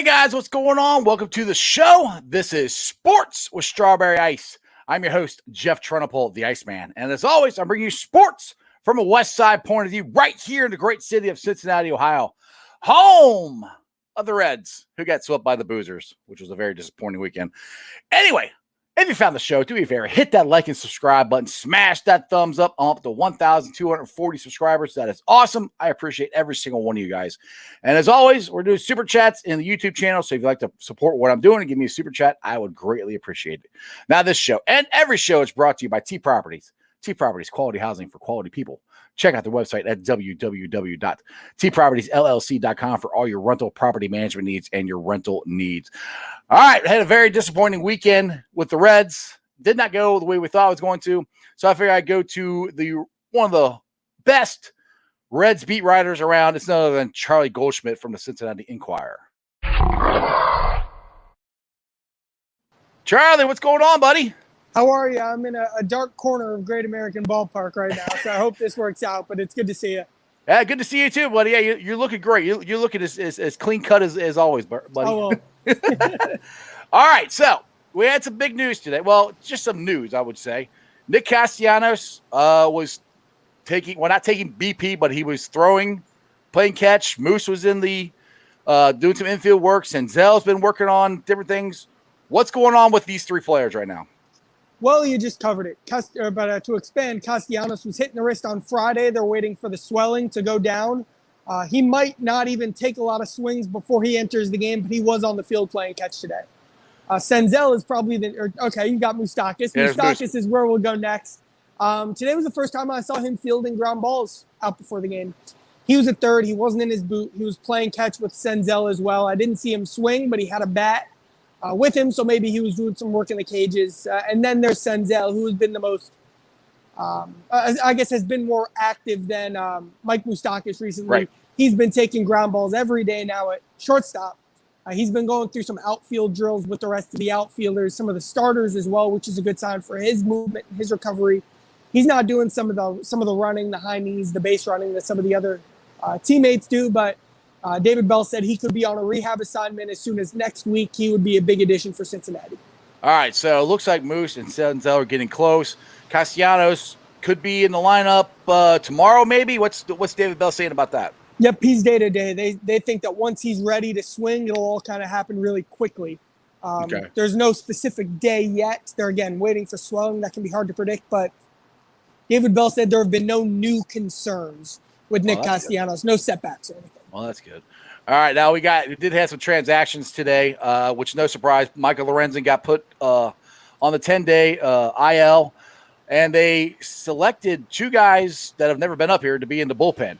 guys, what's going on? Welcome to the show. This is Sports with Strawberry Ice. I'm your host, Jeff Trunapole, the Iceman. And as always, I'm bringing you sports from a West Side point of view right here in the great city of Cincinnati, Ohio, home of the Reds, who got swept by the Boozers, which was a very disappointing weekend. Anyway, if you found the show, do me a favor, hit that like and subscribe button, smash that thumbs up. I'm up to 1,240 subscribers. That is awesome. I appreciate every single one of you guys. And as always, we're doing super chats in the YouTube channel. So if you'd like to support what I'm doing and give me a super chat, I would greatly appreciate it. Now, this show and every show is brought to you by T Properties. T Properties, quality housing for quality people. Check out the website at www.tpropertiesllc.com for all your rental property management needs and your rental needs. All right, had a very disappointing weekend with the Reds. Did not go the way we thought it was going to. So I figured I'd go to one of the best Reds beat writers around. It's none other than Charlie Goldsmith from the Cincinnati Enquirer. Charlie, what's going on, buddy? How are you? I'm in a dark corner of Great American Ballpark right now, so I hope this works out, but it's good to see you. Yeah, good to see you too, buddy. Yeah, you're looking great. You're looking as clean cut as always, buddy. Oh, well. All right, so we had some big news today. Well, just some news, I would say. Nick Castellanos was not taking BP, but he was throwing, playing catch. Moose was in the doing some infield work. Senzel's been working on different things. What's going on with these three players right now? Well, you just covered it. But to expand, Castellanos was hitting the wrist on Friday. They're waiting for the swelling to go down. He might not even take a lot of swings before he enters the game, but he was on the field playing catch today. Senzel is probably okay, you got Moustakas. Yeah, Moustakas is where we'll go next. Today was the first time I saw him fielding ground balls out before the game. He was at third. He wasn't in his boot. He was playing catch with Senzel as well. I didn't see him swing, but he had a bat with him, so maybe he was doing some work in the cages. And then there's Senzel, who has been the most, I guess, has been more active than Mike Moustakas recently. Right. He's been taking ground balls every day now at shortstop. He's been going through some outfield drills with the rest of the outfielders, some of the starters as well, which is a good sign for his movement, his recovery. He's not doing some of the running, the high knees, the base running that some of the other teammates do, but David Bell said he could be on a rehab assignment as soon as next week. He would be a big addition for Cincinnati. All right, so it looks like Moose and Senzel are getting close. Castellanos could be in the lineup tomorrow, maybe. What's David Bell saying about that? Yep, he's day-to-day. They think that once he's ready to swing, it'll all kind of happen really quickly. Okay. There's no specific day yet. They're, again, waiting for swelling. That can be hard to predict, but David Bell said there have been no new concerns with Nick Castellanos, no setbacks or anything. Well, that's good. All right, now we did have some transactions today, which no surprise, Michael Lorenzen got put on the 10-day IL, and they selected two guys that have never been up here to be in the bullpen.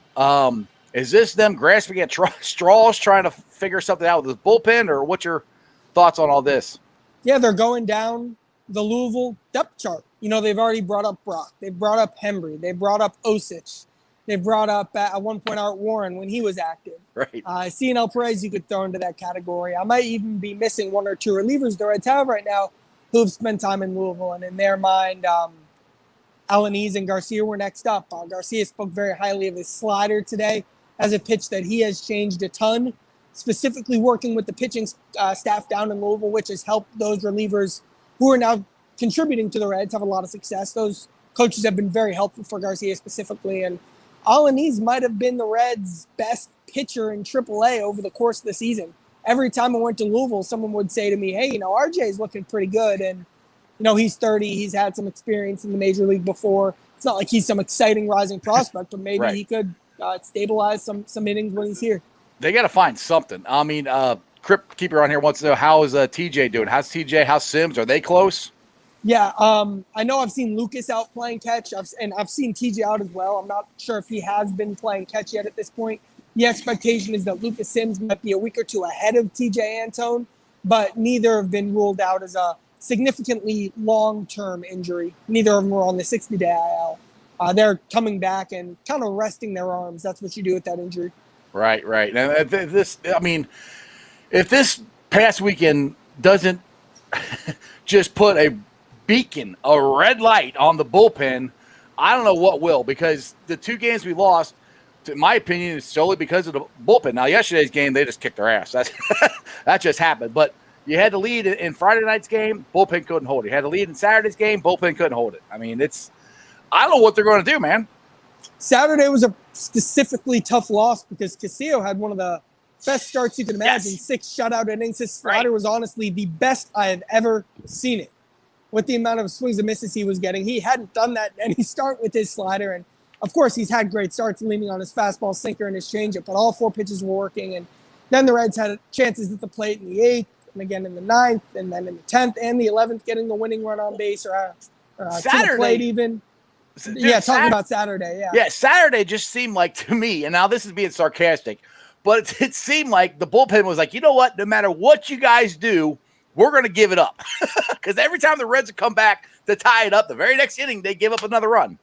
Is this them grasping at straws, trying to figure something out with this bullpen, or what's your thoughts on all this? Yeah, they're going down the Louisville depth chart. You know, they've already brought up Brock. They've brought up Hembry. They've brought up Osich. They brought up at one point Art Warren when he was active. Right. CNL Perez you could throw into that category. I might even be missing one or two relievers the Reds have right now who have spent time in Louisville. And in their mind, Alanis and Garcia were next up. Garcia spoke very highly of his slider today as a pitch that he has changed a ton, specifically working with the pitching staff down in Louisville, which has helped those relievers who are now contributing to the Reds have a lot of success. Those coaches have been very helpful for Garcia specifically. And Alanis might have been the Reds' best pitcher in AAA over the course of the season. Every time I went to Louisville, someone would say to me, hey, RJ's looking pretty good. And, he's 30. He's had some experience in the major league before. It's not like he's some exciting rising prospect, but maybe he could stabilize some innings when he's here. They got to find something. I mean, Crypt Keeper on here wants to know, how is TJ doing? How's TJ? How's Sims? Are they close? Yeah, I know I've seen Lucas out playing catch, and I've seen TJ out as well. I'm not sure if he has been playing catch yet at this point. The expectation is that Lucas Sims might be a week or two ahead of TJ Antone, but neither have been ruled out as a significantly long-term injury. Neither of them were on the 60-day IL. They're coming back and kind of resting their arms. That's what you do with that injury. Right. Now, if this past weekend doesn't just put a beacon, a red light on the bullpen, I don't know what will, because the two games we lost, in my opinion, is solely because of the bullpen. Now, yesterday's game, they just kicked their ass. That just happened. But you had the lead in Friday night's game, bullpen couldn't hold it. You had the lead in Saturday's game, bullpen couldn't hold it. I mean, I don't know what they're going to do, man. Saturday was a specifically tough loss because Castillo had one of the best starts you can imagine. Yes. 6 shutout innings. His slider was honestly the best I have ever seen it. With the amount of swings and misses he was getting, he hadn't done that in any start with his slider. And of course, he's had great starts leaning on his fastball, sinker, and his changeup. But all 4 pitches were working. And then the Reds had chances at the plate in the 8th, and again in the 9th, and then in the 10th and the 11th, getting the winning run on base or to the plate even. Dude, talking about Saturday, yeah. Yeah, Saturday just seemed like, to me, and now this is being sarcastic, but it seemed like the bullpen was like, you know what, no matter what you guys do, we're going to give it up. Because every time the Reds would come back to tie it up, the very next inning, they give up another run.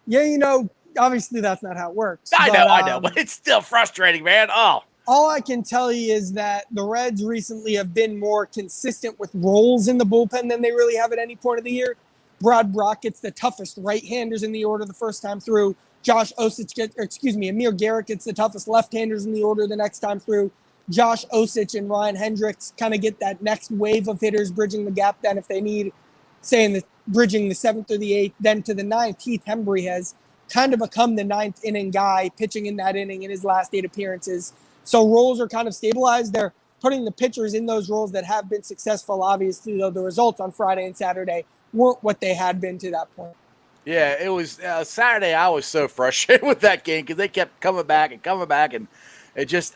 Yeah, obviously that's not how it works. I know, but it's still frustrating, man. Oh. All I can tell you is that the Reds recently have been more consistent with roles in the bullpen than they really have at any point of the year. Brad Brock gets the toughest right-handers in the order the first time through. Amir Garrett gets the toughest left-handers in the order the next time through. Josh Osich and Ryan Hendricks kind of get that next wave of hitters bridging the gap then if they need, say, bridging the 7th or the 8th. Then to the 9th, Heath Hembry has kind of become the 9th inning guy, pitching in that inning in his last 8 appearances. So roles are kind of stabilized. They're putting the pitchers in those roles that have been successful. Obviously, though, the results on Friday and Saturday weren't what they had been to that point. Yeah, it was Saturday. I was so frustrated with that game because they kept coming back, and it just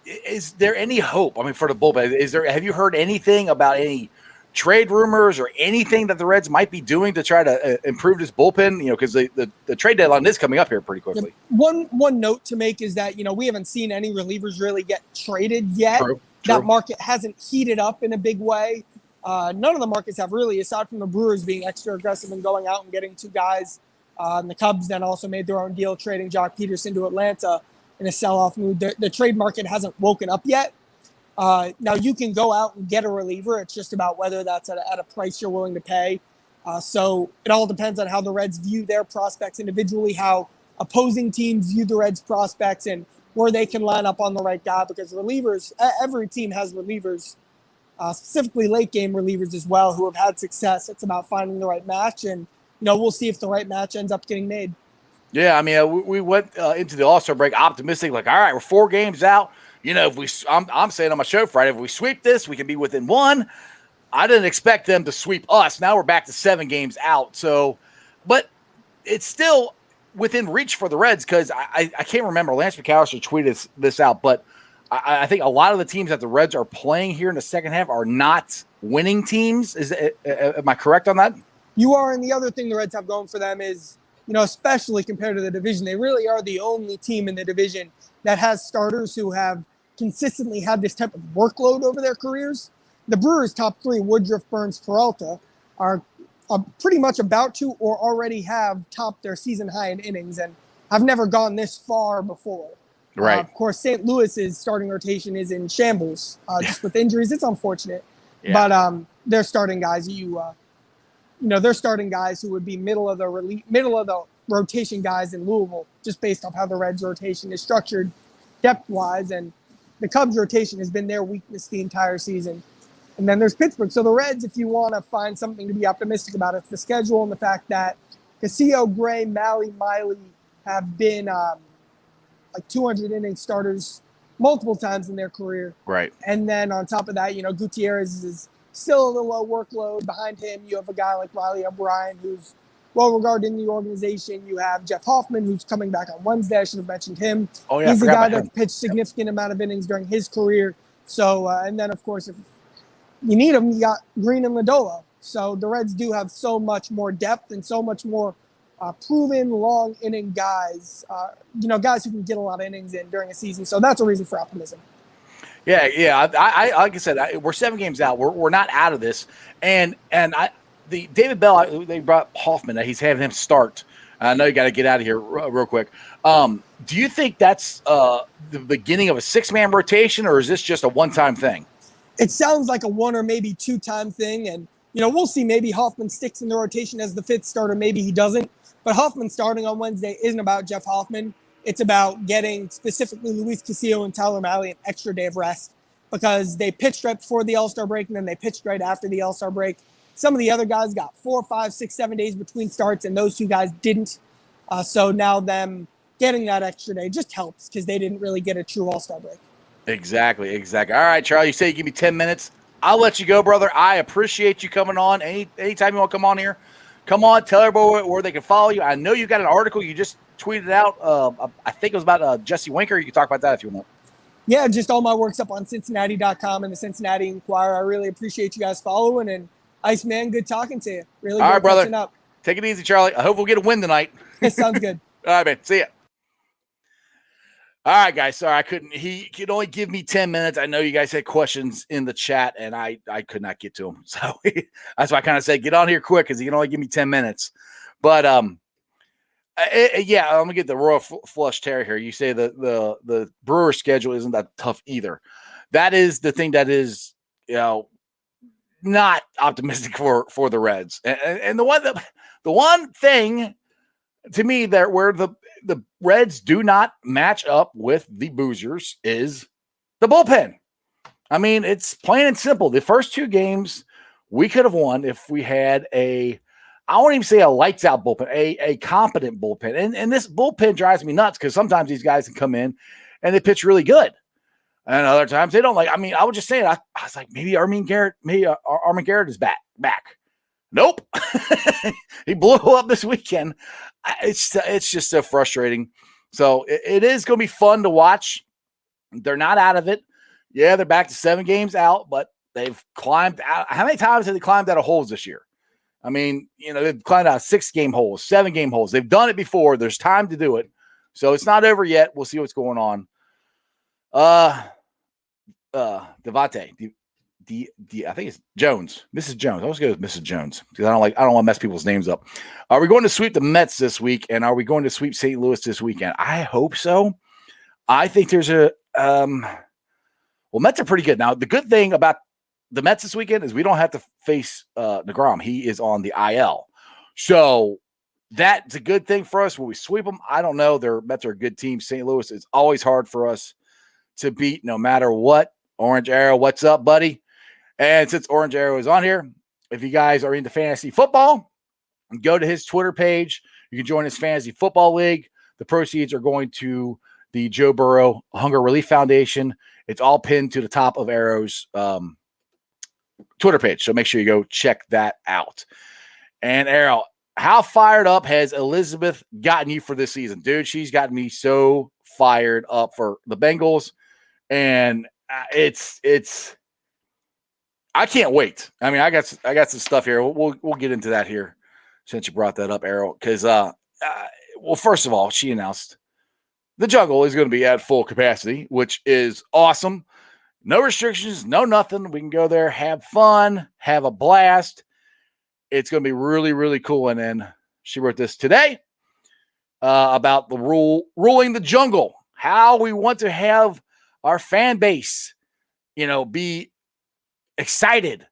is there any hope? I mean, for the bullpen, have you heard anything about any trade rumors or anything that the Reds might be doing to try to improve this bullpen? Because the trade deadline is coming up here pretty quickly. One note to make is that we haven't seen any relievers really get traded yet. True. That market hasn't heated up in a big way. None of the markets have really, aside from the Brewers being extra aggressive and going out and getting 2 guys. And the Cubs then also made their own deal, trading Jock Peterson to Atlanta in a sell-off move. The trade market hasn't woken up yet. Now, you can go out and get a reliever. It's just about whether that's at a price you're willing to pay. So it all depends on how the Reds view their prospects individually, how opposing teams view the Reds' prospects, and where they can line up on the right guy. Because relievers, every team has relievers, specifically late-game relievers as well, who have had success. It's about finding the right match, and we'll see if the right match ends up getting made. Yeah, I mean, we went into the All-Star break optimistic, like, all right, we're 4 games out. I'm saying on my show Friday, if we sweep this, we can be within 1. I didn't expect them to sweep us. Now we're back to 7 games out. So, but it's still within reach for the Reds because I can't remember. Lance McAllister tweeted this out, but I think a lot of the teams that the Reds are playing here in the second half are not winning teams. Am I correct on that? You are, and the other thing the Reds have going for them is, especially compared to the division, they really are the only team in the division that has starters who have consistently had this type of workload over their careers. The Brewers' top 3, Woodruff, Burns, Peralta, are pretty much about to or already have topped their season high in innings and have never gone this far before. Right. Of course, St. Louis's starting rotation is in shambles just with injuries. It's unfortunate. Yeah. But they're starting guys they're starting guys who would be middle of the rotation guys in Louisville, just based off how the Reds rotation is structured depth-wise. And the Cubs rotation has been their weakness the entire season. And then there's Pittsburgh. So the Reds, if you want to find something to be optimistic about, it's the schedule and the fact that Castillo, Gray, Malley, Miley have been 200-inning starters multiple times in their career. Right. And then on top of that, Gutierrez is still a little low workload. Behind him, you have a guy like Riley O'Brien, who's well-regarded in the organization. You have Jeff Hoffman, who's coming back on Wednesday. I should have mentioned him. Oh, yeah, he's the guy that's pitched significant amount of innings during his career. So, and then, of course, if you need him, you got Green and Ladola. So the Reds do have so much more depth and so much more proven long inning guys, guys who can get a lot of innings in during a season. So that's a reason for optimism. Yeah. I like I said, we're 7 games out. We're not out of this. And the David Bell, they brought Hoffman. He's having him start. I know you got to get out of here real quick. Do you think that's the beginning of a 6-man rotation, or is this just a one-time thing? It sounds like a 1 or maybe 2-time thing, and we'll see. Maybe Hoffman sticks in the rotation as the 5th starter. Maybe he doesn't. But Hoffman starting on Wednesday isn't about Jeff Hoffman. It's about getting specifically Luis Castillo and Tyler Mahle an extra day of rest because they pitched right before the All-Star break and then they pitched right after the All-Star break. Some of the other guys got 4, 5, 6, 7 days between starts, and those two guys didn't. So now them getting that extra day just helps because they didn't really get a true All-Star break. Exactly. All right, Charlie, you say you give me 10 minutes. I'll let you go, brother. I appreciate you coming on. Anytime you want to come on here, come on. Tell everybody where they can follow you. I know you got an article you just tweeted out. I think it was about Jesse Winker. You can talk about that if you want. Yeah, just all my work's up on Cincinnati.com and the Cincinnati Enquirer. I really appreciate you guys following. And Iceman, good talking to you. Really all good right, brother. catching up. Take it easy, Charlie. I hope we'll get a win tonight. Sounds good. All right, man. See ya. All right, guys. Sorry, I couldn't. He could only give me 10 minutes. I know you guys had questions in the chat, and I could not get to them. So that's why I kind of said, get on here quick because he can only give me 10 minutes. But, yeah, I'm going to get the Royal Flush Terry here. You say the Brewers schedule isn't that tough either. That is the thing that is, not optimistic for the Reds. And the one thing to me that where the Reds do not match up with the Boozers is the bullpen. I mean, it's plain and simple. The first 2 games we could have won if we had I won't even say a lights out bullpen, a competent bullpen. And this bullpen drives me nuts because sometimes these guys can come in and they pitch really good. And other times they don't. I was just saying, I was like, maybe Armin Garrett is back. Nope. He blew up this weekend. It's just so frustrating. So it is going to be fun to watch. They're not out of it. Yeah, they're back to 7 games out, but they've climbed out. How many times have they climbed out of holes this year? I mean, they've climbed out 6-game holes, 7-game holes. They've done it before. There's time to do it. So it's not over yet. We'll see what's going on. Devante. I think it's Jones. Mrs. Jones. I always go with Mrs. Jones because I don't want to mess people's names up. Are we going to sweep the Mets this week? And are we going to sweep St. Louis this weekend? I hope so. I think there's Mets are pretty good. Now, the good thing about the Mets this weekend is we don't have to face DeGrom. He is on the IL. So that's a good thing for us. Will we sweep them? I don't know. Their Mets are a good team. St. Louis is always hard for us to beat no matter what. Orange Arrow, what's up, buddy? And since Orange Arrow is on here, if you guys are into fantasy football, go to his Twitter page. You can join his fantasy football league. The proceeds are going to the Joe Burrow Hunger Relief Foundation. It's all pinned to the top of Arrow's Twitter page. So make sure you go check that out. And Arrow, how fired up has Elizabeth gotten you for this season? Dude, she's gotten me so fired up for the Bengals. And it's I can't wait. I mean, I got some stuff here. We'll get into that here since you brought that up, Errol. Because well, first of all, she announced the Jungle is going to be at full capacity, which is awesome. No restrictions, no nothing. We can go there, have fun, have a blast. It's going to be really, really cool. And then she wrote this today about the ruling the Jungle, how we want to have our fan base, be excited,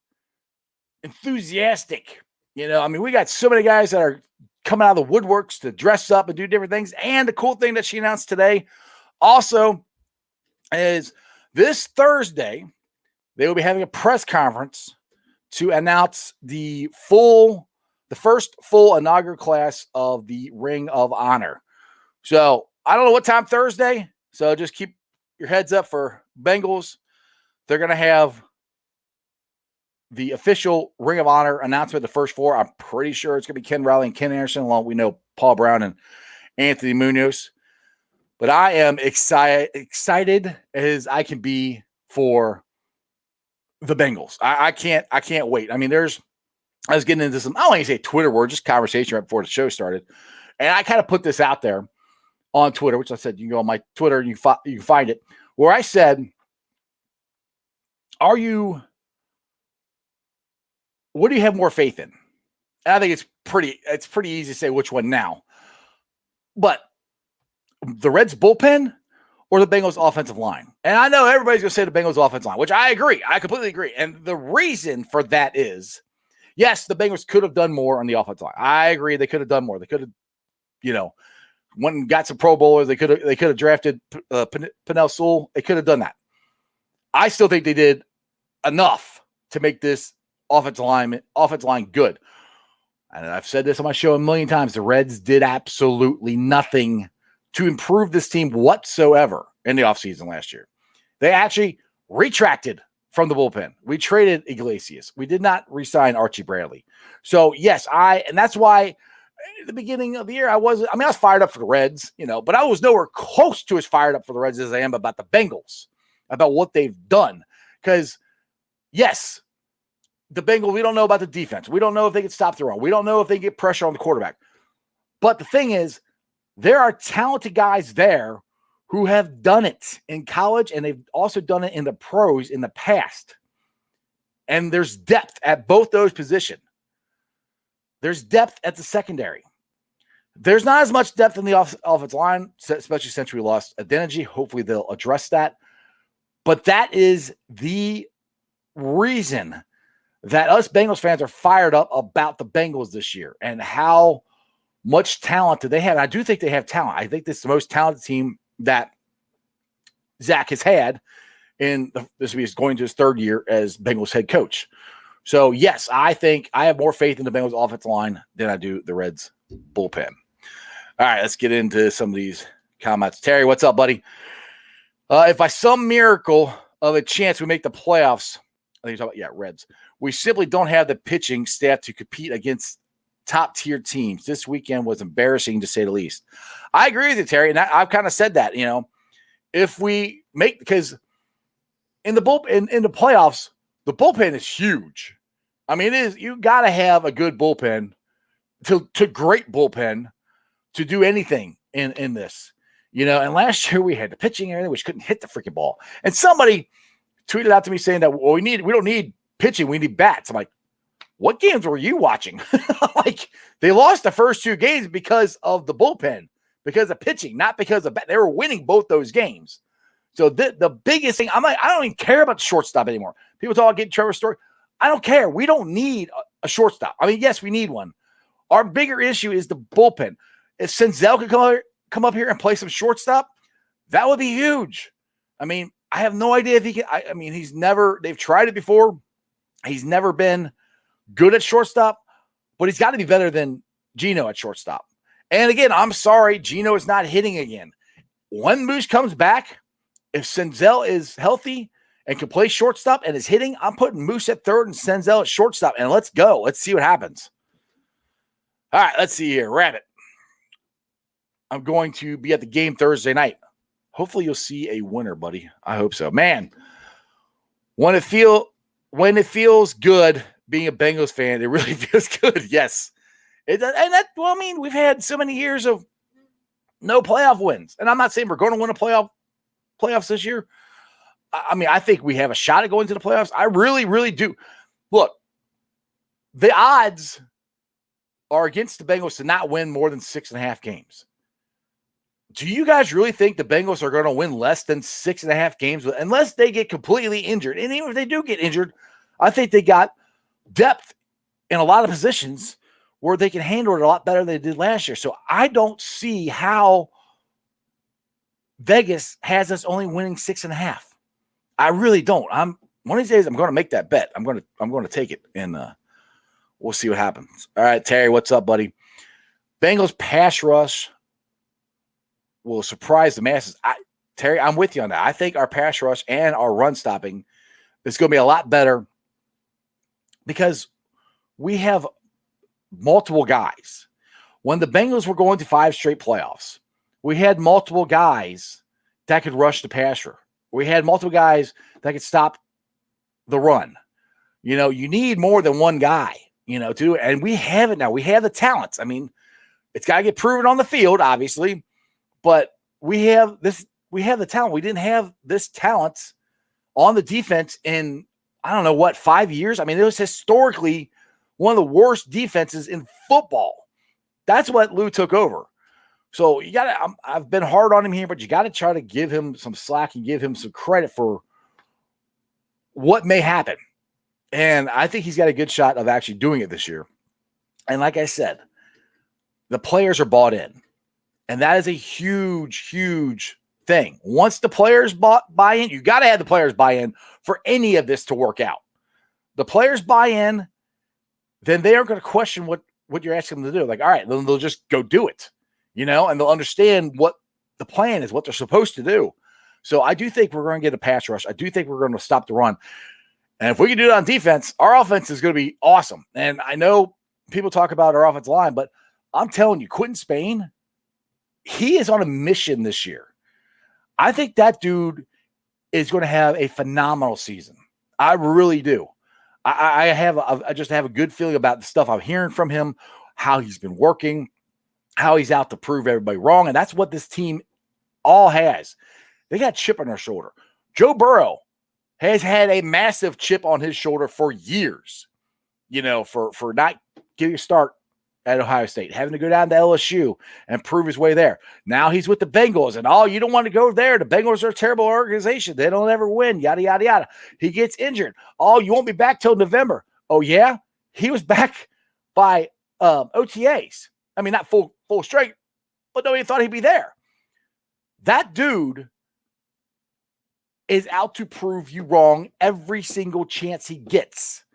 enthusiastic. I mean, we got so many guys that are coming out of the woodworks to dress up and do different things. And the cool thing that she announced today also is this Thursday, they will be having a press conference to announce the first full inaugural class of the Ring of Honor. So I don't know what time Thursday. So just keep your heads up for Bengals. They're going to have the official Ring of Honor announcement, the first 4. I'm pretty sure it's going to be Ken Riley and Ken Anderson, along we know Paul Brown and Anthony Munoz. But I am excited as I can be for the Bengals. I can't wait. I mean, I was getting into some, I don't want to say Twitter word, just conversation right before the show started. And I kind of put this out there on Twitter, which I said, you can go on my Twitter and you can find it, where I said, what do you have more faith in? And I think it's pretty easy to say which one now. But the Reds bullpen or the Bengals offensive line? And I know everybody's going to say the Bengals offensive line, which I agree. I completely agree. And the reason for that is, yes, the Bengals could have done more on the offensive line. I agree. They could have done more. They could have went and got some Pro Bowlers. They could have drafted Penei Sewell. They could have done that. I still think they did enough to make this offensive line good. And I've said this on my show a million times. The Reds did absolutely nothing to improve this team whatsoever in the offseason last year. They actually retracted from the bullpen. We traded Iglesias. We did not re-sign Archie Bradley. So, yes, and that's why at the beginning of the year, I was fired up for the Reds, but I was nowhere close to as fired up for the Reds as I am about the Bengals, about what they've done. Because, yes, the Bengals, we don't know about the defense. We don't know if they can stop the run. We don't know if they get pressure on the quarterback. But the thing is, there are talented guys there who have done it in college, and they've also done it in the pros in the past. And there's depth at both those positions. There's depth at the secondary. There's not as much depth in the offensive line, especially since we lost Adeniji. Hopefully they'll address that. But that is the reason that us Bengals fans are fired up about the Bengals this year and how much talent do they have. And I do think they have talent. I think this is the most talented team that Zach has had this will be going to his third year as Bengals head coach. So, yes, I think I have more faith in the Bengals offensive line than I do the Reds bullpen. All right, let's get into some of these comments. Terry, what's up, buddy? If by some miracle of a chance we make the playoffs, I think you're talking about, Reds, we simply don't have the pitching staff to compete against top-tier teams. This weekend was embarrassing, to say the least. I agree with you, Terry, and I've kind of said that, if we make – because in the playoffs, the bullpen is huge. I mean, it is. You got to have a good bullpen to great bullpen to do anything in this, And last year we had the pitching and everything, which couldn't hit the freaking ball. And somebody tweeted out to me saying that, well, we don't need pitching, we need bats. I'm like, what games were you watching? Like, they lost the first two games because of the bullpen, because of pitching, not because of bat. They were winning both those games. So the biggest thing, I'm like, I don't even care about the shortstop anymore. People talk about Trevor Story. I don't care. We don't need a shortstop. I mean, yes, we need one. Our bigger issue is the bullpen. If Senzel could come up here and play some shortstop, that would be huge. I mean, I have no idea if he can. I mean, they've tried it before. He's never been good at shortstop, but he's got to be better than Gino at shortstop. And again, I'm sorry, Gino is not hitting again. When Moose comes back, if Senzel is healthy and can play shortstop and is hitting, I'm putting Moose at third and Senzel at shortstop, and let's go. Let's see what happens. All right, let's see here. Rabbit. I'm going to be at the game Thursday night. Hopefully you'll see a winner, buddy. I hope so. Man, when it feels good being a Bengals fan, it really feels good. Yes. We've had so many years of no playoff wins. And I'm not saying we're going to win a playoffs this year. I mean, I think we have a shot at going to the playoffs. I really, really do. Look, the odds are against the Bengals to not win more than 6.5 games. Do you guys really think the Bengals are going to win less than 6.5 games unless they get completely injured? And even if they do get injured, I think they got depth in a lot of positions where they can handle it a lot better than they did last year. So I don't see how Vegas has us only winning 6.5. I really don't. One of these days I'm going to make that bet. I'm going to take it, and we'll see what happens. All right, Terry, what's up, buddy? Bengals pass rush will surprise the masses. Terry, I'm with you on that. I think our pass rush and our run stopping is going to be a lot better because we have multiple guys. When the Bengals were going to 5 straight playoffs, we had multiple guys that could rush the passer. We had multiple guys that could stop the run. You need more than one guy, to do it. And we have it now. We have the talents. I mean, it's got to get proven on the field, obviously, but we have the talent. We didn't have this talent on the defense in, 5 years? I mean, it was historically one of the worst defenses in football. That's what Lou took over. So I've been hard on him here, but you got to try to give him some slack and give him some credit for what may happen. And I think he's got a good shot of actually doing it this year. And like I said, the players are bought in. And that is a huge, huge thing. Once the players buy in, you got to have the players buy in for any of this to work out. The players buy in, then they aren't going to question what you're asking them to do. Like, all right, then they'll just go do it, and they'll understand what the plan is, what they're supposed to do. So I do think we're going to get a pass rush. I do think we're going to stop the run. And if we can do it on defense, our offense is going to be awesome. And I know people talk about our offensive line, but I'm telling you, Quentin Spain, he is on a mission this year. I think that dude is going to have a phenomenal season. I really do. I just have a good feeling about the stuff I'm hearing from him, how he's been working, how he's out to prove everybody wrong. And that's what this team all has. They got a chip on their shoulder. Joe Burrow has had a massive chip on his shoulder for years, for not getting a start at Ohio State, having to go down to LSU and prove his way there. Now he's with the Bengals, and you don't want to go there. The Bengals are a terrible organization. They don't ever win, yada, yada, yada. He gets injured. You won't be back till November. Oh, yeah? He was back by OTAs. I mean, not full straight, but nobody thought he'd be there. That dude is out to prove you wrong every single chance he gets.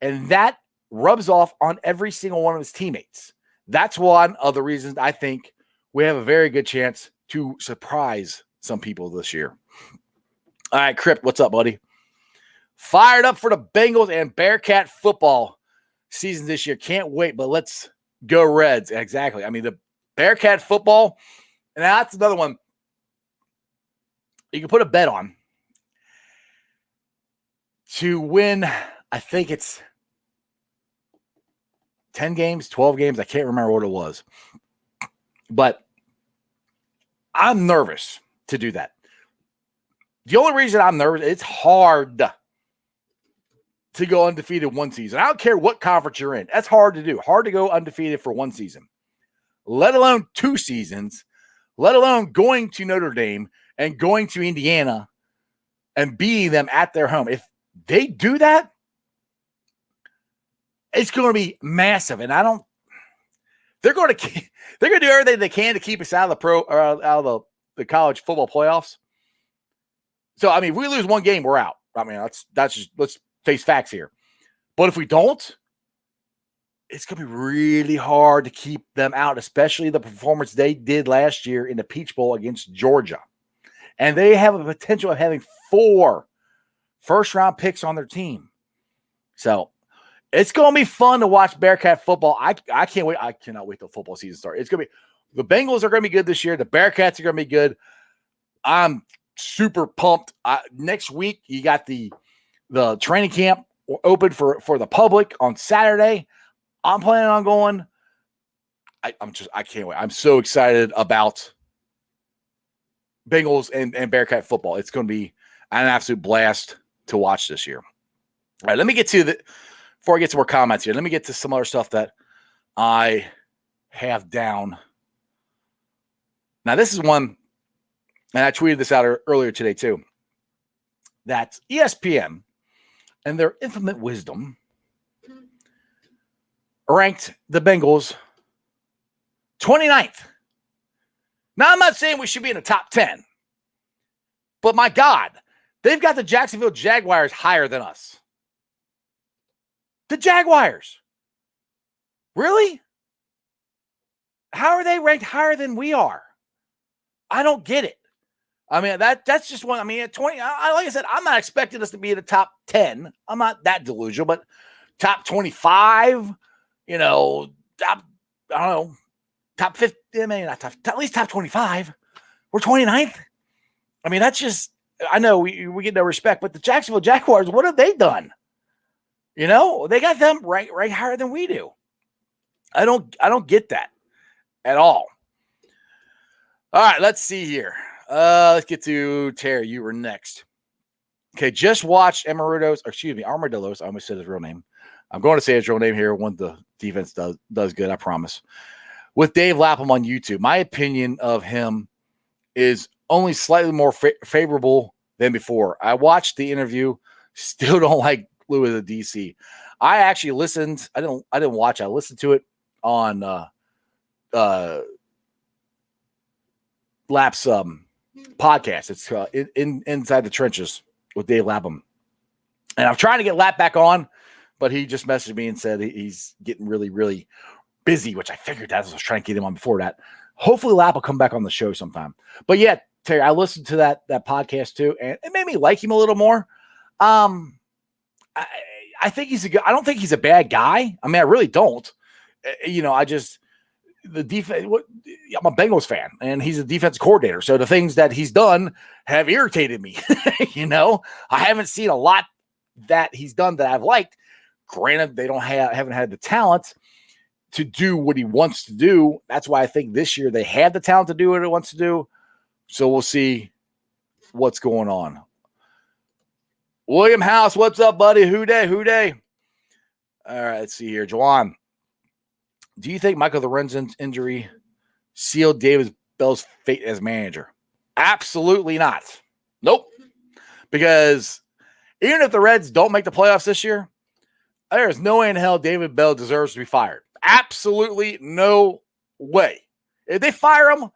And that rubs off on every single one of his teammates. That's one of the reasons I think we have a very good chance to surprise some people this year. All right, Crypt, what's up, buddy? Fired up for the Bengals and Bearcat football season this year. Can't wait, but let's go Reds. Exactly. I mean, the Bearcat football, and that's another one you can put a bet on to win. I think it's 10 games, 12 games. I can't remember what it was. But I'm nervous to do that. The only reason I'm nervous, it's hard to go undefeated one season. I don't care what conference you're in. That's hard to do. Hard to go undefeated for one season, let alone 2 seasons, let alone going to Notre Dame and going to Indiana and beating them at their home. If they do that, it's going to be massive. And they're going to do everything they can to keep us out of the college football playoffs. So, I mean, if we lose one game, we're out. I mean, that's just, let's face facts here. But if we don't, it's going to be really hard to keep them out, especially the performance they did last year in the Peach Bowl against Georgia. And they have a potential of having 4 first-round picks on their team. So, it's going to be fun to watch Bearcat football. I can't wait. I cannot wait till football season starts. It's going to be – the Bengals are going to be good this year. The Bearcats are going to be good. I'm super pumped. Next week, you got the training camp open for the public on Saturday. I'm planning on going. I can't wait. I'm so excited about Bengals and Bearcat football. It's going to be an absolute blast to watch this year. All right, let me get to before I get to more comments here, let me get to some other stuff that I have down. Now, this is one, and I tweeted this out earlier today too, that ESPN and their infinite wisdom ranked the Bengals 29th. Now, I'm not saying we should be in the top 10, but my God, they've got the Jacksonville Jaguars higher than us. The Jaguars. Really? How are they ranked higher than we are? I don't get it. I mean, that's just one. I mean, at 20, like I said, I'm not expecting us to be in the top 10. I'm not that delusional, but top 25, top, I don't know, top 50, I mean, not top, at least top 25. We're 29th. I mean, that's just, I know we get no respect, but the Jacksonville Jaguars, what have they done? They got them right higher than we do. I don't get that at all. All right, let's see here. Let's get to Terry. You were next. Okay, just watched Armadillos. I almost said his real name. I'm going to say his real name here when the defense does good, I promise. With Dave Lapham on YouTube. My opinion of him is only slightly more favorable than before. I watched the interview. Still don't like Blue of the DC. I actually listened. I didn't watch. I listened to it on Lap's podcast. It's Inside the Trenches with Dave Lapham. And I'm trying to get Lap back on, but he just messaged me and said he's getting really, really busy, which I figured that. I was trying to get him on before that. Hopefully Lap will come back on the show sometime. But yeah, Terry, I listened to that podcast too, and it made me like him a little more. I think he's I don't think he's a bad guy. I mean, I really don't. The defense. I'm a Bengals fan, and he's a defense coordinator. So the things that he's done have irritated me. I haven't seen a lot that he's done that I've liked. Granted, they haven't had the talent to do what he wants to do. That's why I think this year they have the talent to do what it wants to do. So we'll see what's going on. William House, what's up, buddy? Who day? All right, let's see here. Juwan, do you think Michael Lorenzen's injury sealed David Bell's fate as manager? Absolutely not. Nope. Because even if the Reds don't make the playoffs this year, there is no way in hell David Bell deserves to be fired. Absolutely no way. If they fire him,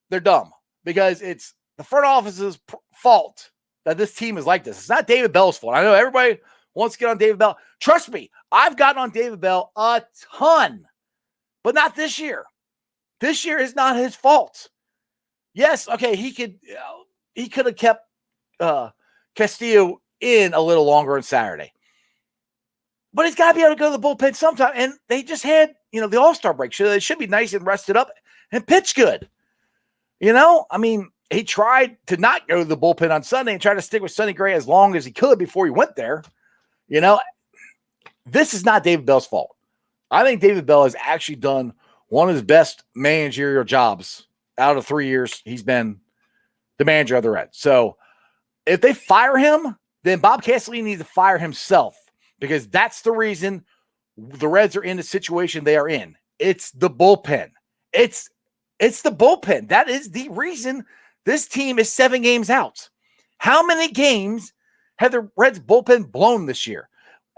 they're dumb. Because it's the front office's fault that this team is like this. It's not David Bell's fault. I know everybody wants to get on David Bell. Trust me, I've gotten on David Bell a ton, but not this year. This year is not his fault. Yes, okay, he could have kept Castillo in a little longer on Saturday. But he's got to be able to go to the bullpen sometime. And they just had, the All-Star break. So they should be nice and rested up and pitch good. I mean, he tried to not go to the bullpen on Sunday and try to stick with Sonny Gray as long as he could before he went there. This is not David Bell's fault. I think David Bell has actually done one of his best managerial jobs out of 3 years. He's been the manager of the Reds. So if they fire him, then Bob Castellini needs to fire himself, because that's the reason the Reds are in the situation they are in. It's the bullpen. It's the bullpen. That is the reason this team is 7 games out. How many games have the Reds bullpen blown this year?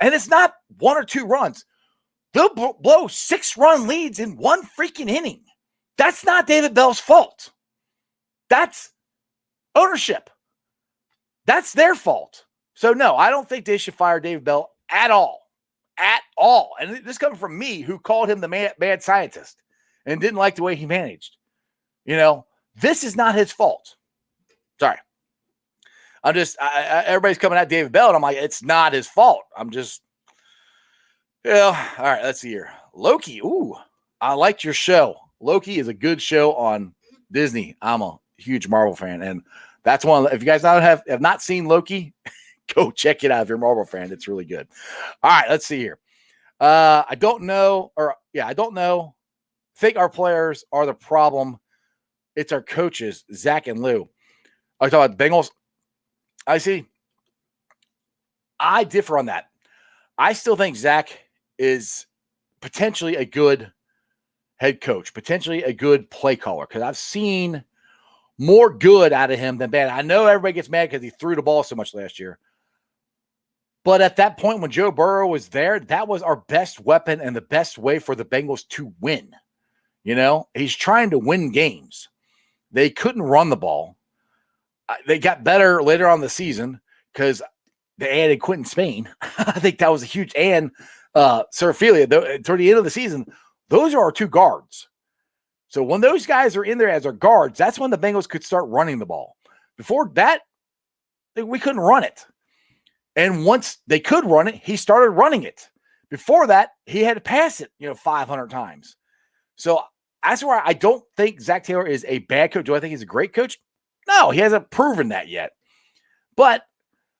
And it's not 1 or 2 runs. They'll blow 6-run leads in one freaking inning. That's not David Bell's fault. That's ownership. That's their fault. So, no, I don't think they should fire David Bell at all. At all. And this coming from me, who called him the mad scientist and didn't like the way he managed. This is not his fault. Sorry. I'm just, everybody's coming at David Bell, and I'm like, it's not his fault. I'm just, all right, let's see here. Loki. Ooh, I liked your show. Loki is a good show on Disney. I'm a huge Marvel fan, and that's one. If you guys have not seen Loki, go check it out if you're a Marvel fan. It's really good. All right, let's see here. I don't know. Think our players are the problem. It's our coaches, Zach and Lou. I talk about the Bengals. I see. I differ on that. I still think Zach is potentially a good head coach, potentially a good play caller, because I've seen more good out of him than bad. I know everybody gets mad because he threw the ball so much last year. But at that point when Joe Burrow was there, that was our best weapon and the best way for the Bengals to win. He's trying to win games. They couldn't run the ball. They got better later on in the season because they added Quentin Spain. I think that was a huge, and Seraphilia, toward the end of the season, those are our 2 guards. So when those guys are in there as our guards, that's when the Bengals could start running the ball. Before that, we couldn't run it. And once they could run it, he started running it. Before that, he had to pass it, 500 times. So that's why I don't think Zach Taylor is a bad coach. Do I think he's a great coach? No, he hasn't proven that yet. But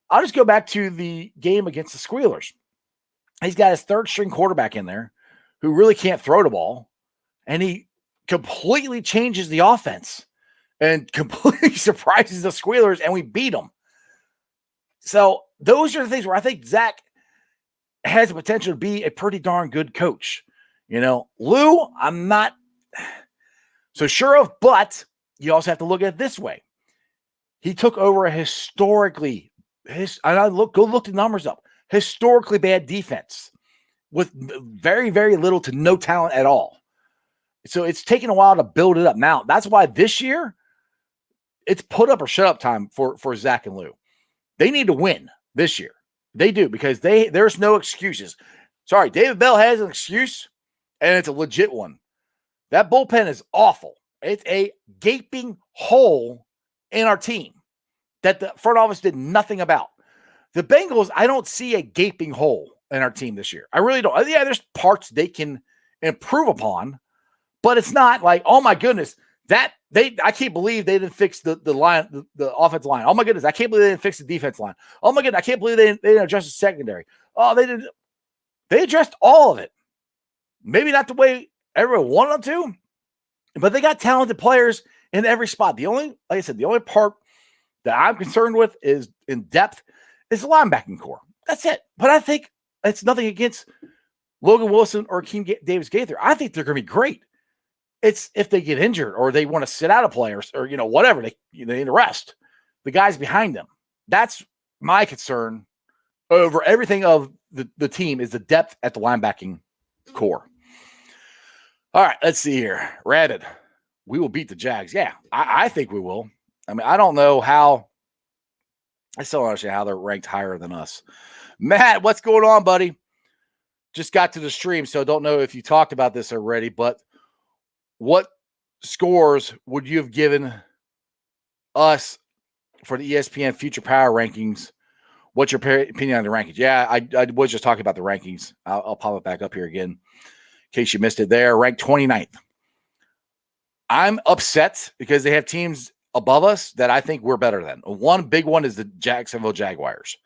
I'll just go back to the game against the Squealers. He's got his 3rd-string quarterback in there who really can't throw the ball, and he completely changes the offense and completely surprises the Squealers, and we beat them. So those are the things where I think Zach has the potential to be a pretty darn good coach. Lou, I'm not so sure of, but you also have to look at it this way. He took over a historically, go look the numbers up, historically bad defense with very, very little to no talent at all. So it's taken a while to build it up. Now, that's why this year it's put up or shut up time for Zach and Lou. They need to win this year. They do, because there's no excuses. Sorry, David Bell has an excuse, and it's a legit one. That bullpen is awful. It's a gaping hole in our team that the front office did nothing about. The Bengals, I don't see a gaping hole in our team this year. I really don't. Yeah, there's parts they can improve upon, but it's not like, oh my goodness, I can't believe they didn't fix the line, the offensive line. Oh my goodness, I can't believe they didn't fix the defense line. Oh my goodness, I can't believe they didn't adjust the secondary. Oh, they didn't. They addressed all of it. Maybe not the way everyone wanted them to, but they got talented players in every spot. Like I said, the only part that I'm concerned with is in depth is the linebacking core. That's it. But I think it's nothing against Logan Wilson or Akeem Davis Gaither. I think they're going to be great. It's if they get injured or they want to sit out a player or whatever, they need to rest the guys behind them. That's my concern over everything of the team, is the depth at the linebacking core. All right, let's see here. Rabbit, we will beat the Jags. Yeah, I think we will. I mean, I don't know how. I still don't understand how they're ranked higher than us. Matt, what's going on, buddy? Just got to the stream, so I don't know if you talked about this already, but what scores would you have given us for the ESPN Future Power Rankings? What's your opinion on the rankings? Yeah, I was just talking about the rankings. I'll pop it back up here again in case you missed it there. Ranked 29th. I'm upset because they have teams above us that I think we're better than. One big one is the Jacksonville Jaguars.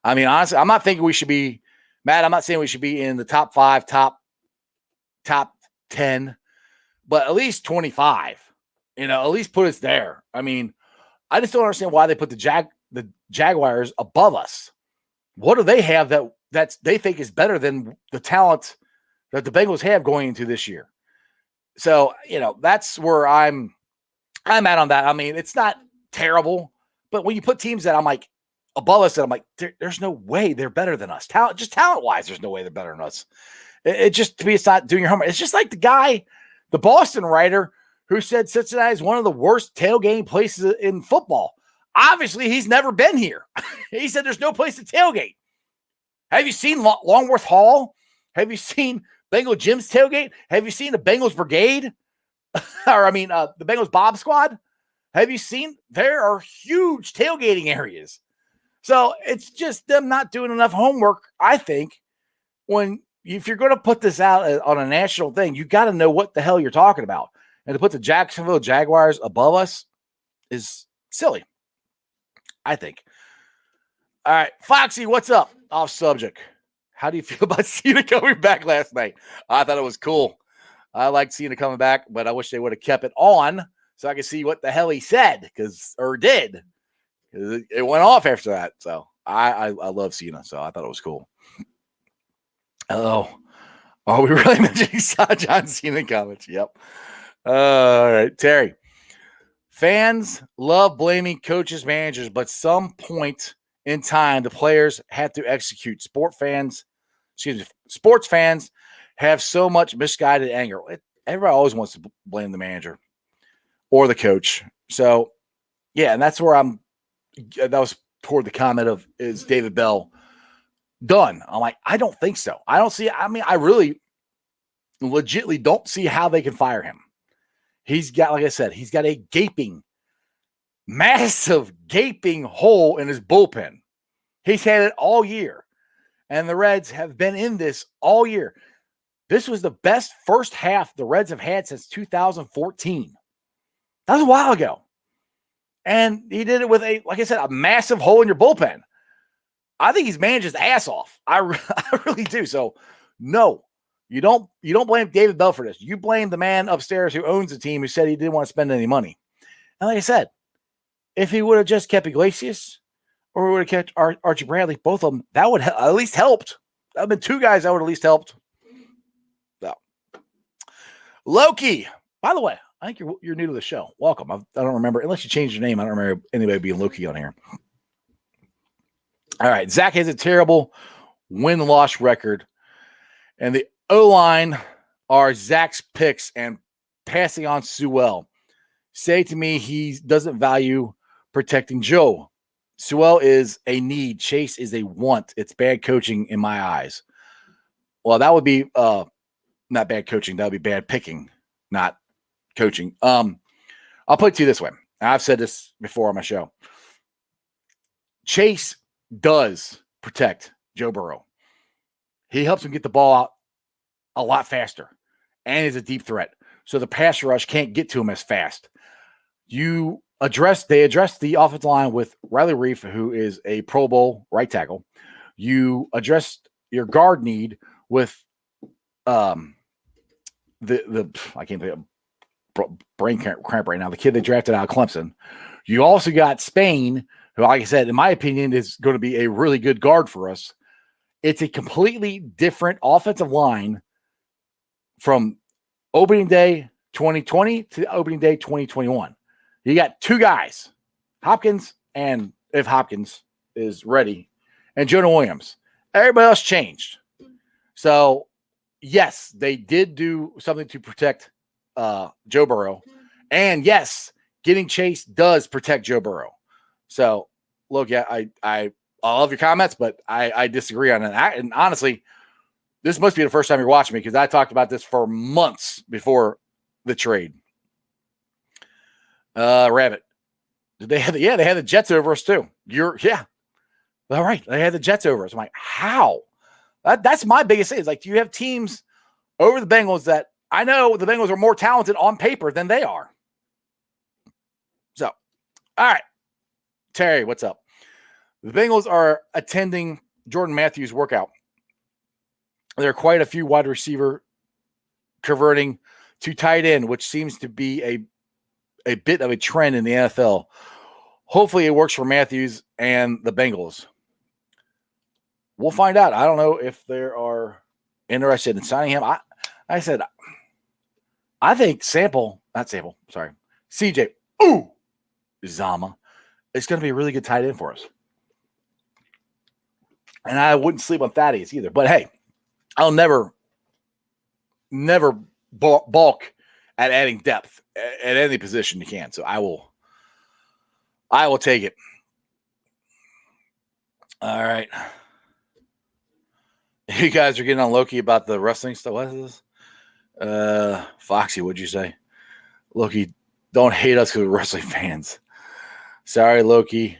I mean, honestly, I'm not thinking we should be, Matt, I'm not saying we should be in the top 5, top 10, but at least 25. At least put us there. I mean, I just don't understand why they put the Jaguars above us. What do they have that they think is better than the talent that the Bengals have going into this year? So, that's where I'm at on that. I mean, it's not terrible, but when you put teams that I'm like above us, that I'm like, there's no way they're better than us. Talent-wise, there's no way they're better than us. It's not doing your homework. It's just like the Boston writer who said Cincinnati is one of the worst tailgating places in football. Obviously, he's never been here. He said there's no place to tailgate. Have you seen Longworth Hall? Have you seen Bengal Jim's tailgate? Have you seen the Bengals Brigade? The Bengals Bob Squad? Have you seen? There are huge tailgating areas. So it's just them not doing enough homework, I think. If you're going to put this out on a national thing, you got to know what the hell you're talking about. And to put the Jacksonville Jaguars above us is silly, I think. All right, Foxy, what's up? Off subject. How do you feel about Cena coming back last night? I thought it was cool. I liked Cena coming back, but I wish they would have kept it on so I could see what the hell he said or did. It went off after that. So I love Cena, so I thought it was cool. Oh, we really mentioning John Cena comments. Yep. All right, Terry. Fans love blaming coaches, managers, but some point in time, the players have to execute. Sports fans have so much misguided anger. Everybody always wants to blame the manager or the coach. So, yeah, and that's where that was toward the comment of, is David Bell done? I'm like, I don't think so. I really legitimately don't see how they can fire him. He's got, like I said, he's got a massive gaping hole in his bullpen. He's had it all year. And the Reds have been in this all year. This was the best first half the Reds have had since 2014. That was a while ago. And he did it with like I said, a massive hole in your bullpen. I think he's managed his ass off. I really do. So, no, you don't blame David Bell for this. You blame the man upstairs who owns the team who said he didn't want to spend any money. And like I said, if he would have just kept Iglesias or would have kept Archie Bradley, both of them, that would at least helped. That would have been two guys that would at least helped. So, Loki, by the way, I think you're new to the show. Welcome. I don't remember, unless you changed your name, I don't remember anybody being Loki on here. All right, Zach has a terrible win-loss record, and the O-line are Zach's picks and passing on Sewell. say to me he doesn't value protecting Joe. Sewell is a need. Chase is a want. It's bad coaching in my eyes. Well, that would be not bad coaching. That would be bad picking, not coaching. I'll put it to you this way. I've said this before on my show. Chase does protect Joe Burrow. He helps him get the ball out a lot faster and is a deep threat. So the pass rush can't get to him as fast. They addressed the offensive line with Riley Reef, who is a Pro Bowl right tackle. You addressed your guard need with I can't think of brain cramp right now. The kid they drafted out of Clemson. You also got Spain, who, like I said, in my opinion, is going to be a really good guard for us. It's a completely different offensive line from opening day 2020 to opening day 2021. You got two guys, Hopkins, and if Hopkins is ready, and Jonah Williams. Everybody else changed. So, yes, they did do something to protect Joe Burrow. And, yes, getting Chase does protect Joe Burrow. So, look, yeah, I love your comments, but I disagree on it. And honestly, this must be the first time you're watching me because I talked about this for months before the trade. Rabbit. Did they have they had the Jets over us too. All right. They had the Jets over us. I'm like, how? That's my biggest thing. It's like, do you have teams over the Bengals that I know the Bengals are more talented on paper than they are? So, all right. Terry, what's up? The Bengals are attending Jordan Matthews' workout. There are quite a few wide receiver converting to tight end, which seems to be a bit of a trend in the NFL. Hopefully it works for Matthews and the Bengals. We'll find out. I don't know if they are interested in signing him. I think CJ Zama is going to be a really good tight end for us. And I wouldn't sleep on Thaddeus either. But hey, I'll never balk at adding depth at any position you can. So I will take it. All right. You guys are getting on Loki about the wrestling stuff. What is this? Foxy, what'd you say? Loki, don't hate us because we're wrestling fans. Sorry, Loki.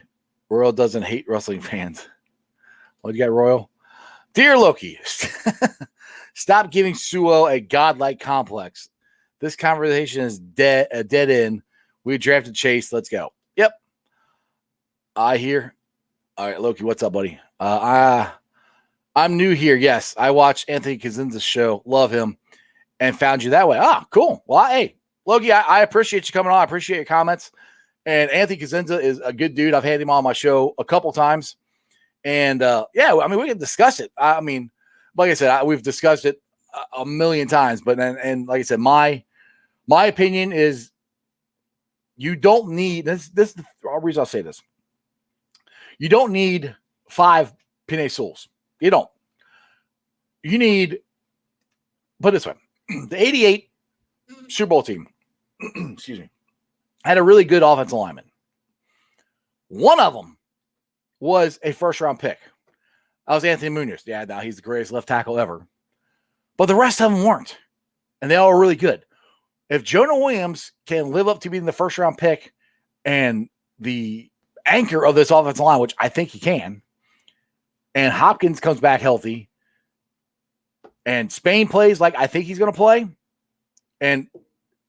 Royal doesn't hate wrestling fans. What you got, Royal? Dear Loki, stop giving Sewell a godlike complex. This conversation is a dead end. We drafted Chase. Let's go. Yep. I hear. All right, Loki, what's up, buddy? I'm new here. Yes, I watched Anthony Kazinza's show. Love him. And found you that way. Ah, cool. Well, hey, Loki, I appreciate you coming on. I appreciate your comments. And Anthony Kazinza is a good dude. I've had him on my show a couple times. And, we can discuss it. I mean, like I said, we've discussed it a million times. But and like I said, my opinion is you don't need this. This is the reason I'll say this. You don't need 5 Pinay Souls. You don't. You need, put it this way, the 88 Super Bowl team, excuse me, had a really good offensive lineman. One of them was a first-round pick. That was Anthony Munoz. Yeah, now he's the greatest left tackle ever. But the rest of them weren't. And they all were really good. If Jonah Williams can live up to being the first-round pick and the anchor of this offensive line, which I think he can, and Hopkins comes back healthy, and Spain plays like I think he's going to play, and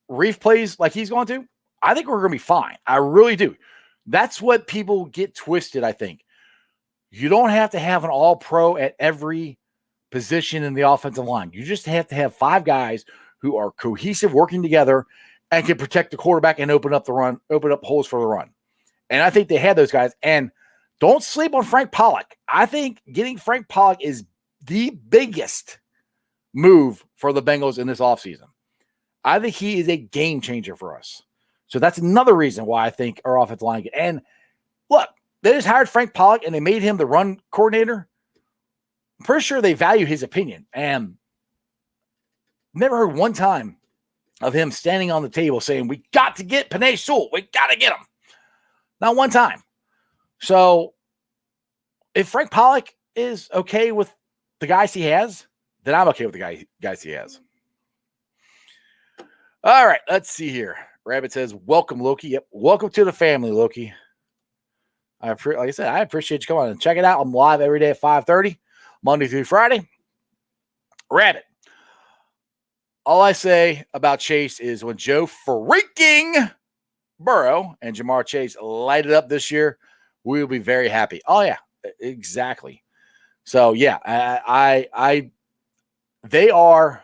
Reef plays like he's going to, I think we're going to be fine. I really do. That's what people get twisted, I think. You don't have to have an all-pro at every position in the offensive line. You just have to have 5 guys who are cohesive, working together, and can protect the quarterback and open up holes for the run. And I think they had those guys. And don't sleep on Frank Pollock. I think getting Frank Pollock is the biggest move for the Bengals in this offseason. I think he is a game changer for us. So that's another reason why I think our offensive line. And look, they just hired Frank Pollock and they made him the run coordinator. I'm pretty sure they value his opinion. And never heard one time of him standing on the table saying, we got to get Penei Sewell. We got to get him. Not one time. So if Frank Pollock is okay with the guys he has, then I'm okay with the guys he has. All right, let's see here. Rabbit says, welcome, Loki. Yep, welcome to the family, Loki. Like I said, I appreciate you coming on and check it out. I'm live every day at 5:30, Monday through Friday. Rabbit. All I say about Chase is when Joe freaking Burrow and Jamar Chase light it up this year, we will be very happy. Oh, yeah, exactly. So, yeah, they are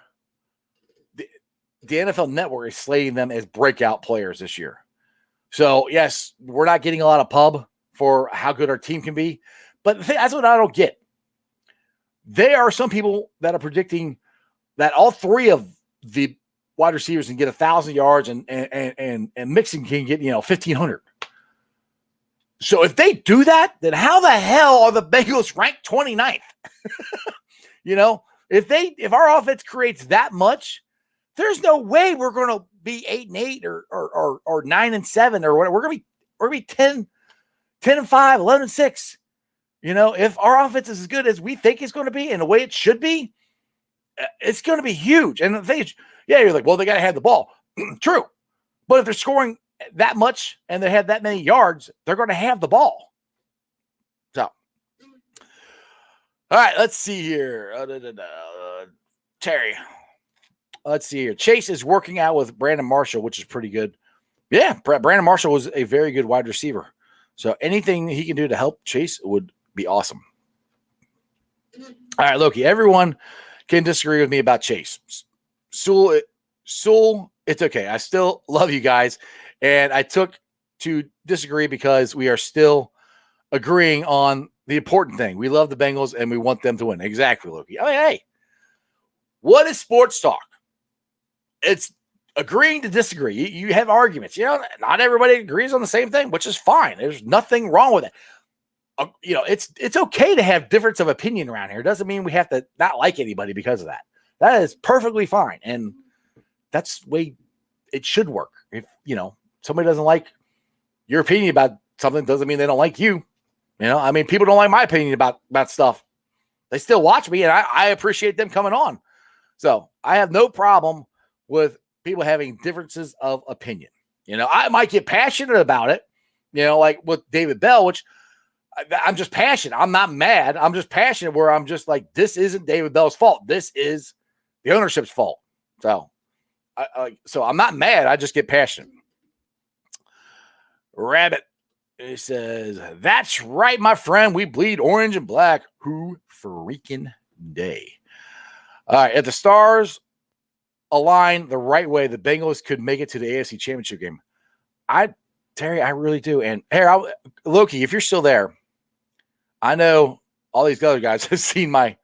the NFL Network is slating them as breakout players this year. So, yes, we're not getting a lot of pub for how good our team can be, but that's what I don't get. There are some people that are predicting that all three of the wide receivers can get 1,000 yards and Mixon can get 1,500. So if they do that, then how the hell are the Bengals ranked 29th? If our offense creates that much, there's no way we're going to be 8-8 or 9-7 or whatever. We're going to be 10-5, 11-6. If our offense is as good as we think it's going to be and the way it should be, it's going to be huge. And the thing is, you're like, well, they got to have the ball. True. But if they're scoring that much and they have that many yards, they're going to have the ball. So, all right, let's see here. Terry. Let's see here. Chase is working out with Brandon Marshall, which is pretty good. Yeah, Brandon Marshall was a very good wide receiver. So anything he can do to help Chase would be awesome. All right, Loki, everyone can disagree with me about Chase. Sewell, it's okay. I still love you guys. And I took to disagree because we are still agreeing on the important thing. We love the Bengals and we want them to win. Exactly, Loki. I mean, hey, what is sports talk? It's agreeing to disagree. You have arguments. Not everybody agrees on the same thing, which is fine. There's nothing wrong with it. It's okay to have difference of opinion around here. It doesn't mean we have to not like anybody because of that. That is perfectly fine. And that's the way it should work. If, somebody doesn't like your opinion about something, doesn't mean they don't like you. People don't like my opinion about stuff. They still watch me, and I appreciate them coming on. So I have no problem with people having differences of opinion. I might get passionate about it, like with David Bell, which I'm just passionate. I'm not mad. I'm just passionate where I'm just like, this isn't David Bell's fault. This is the ownership's fault. So, so I'm not mad. I just get passionate. Rabbit, he says, that's right, my friend. We bleed orange and black. Who freaking day? All right. If the stars align the right way, the Bengals could make it to the AFC Championship game. Terry, I really do. And here, Loki, if you're still there, I know all these other guys have seen my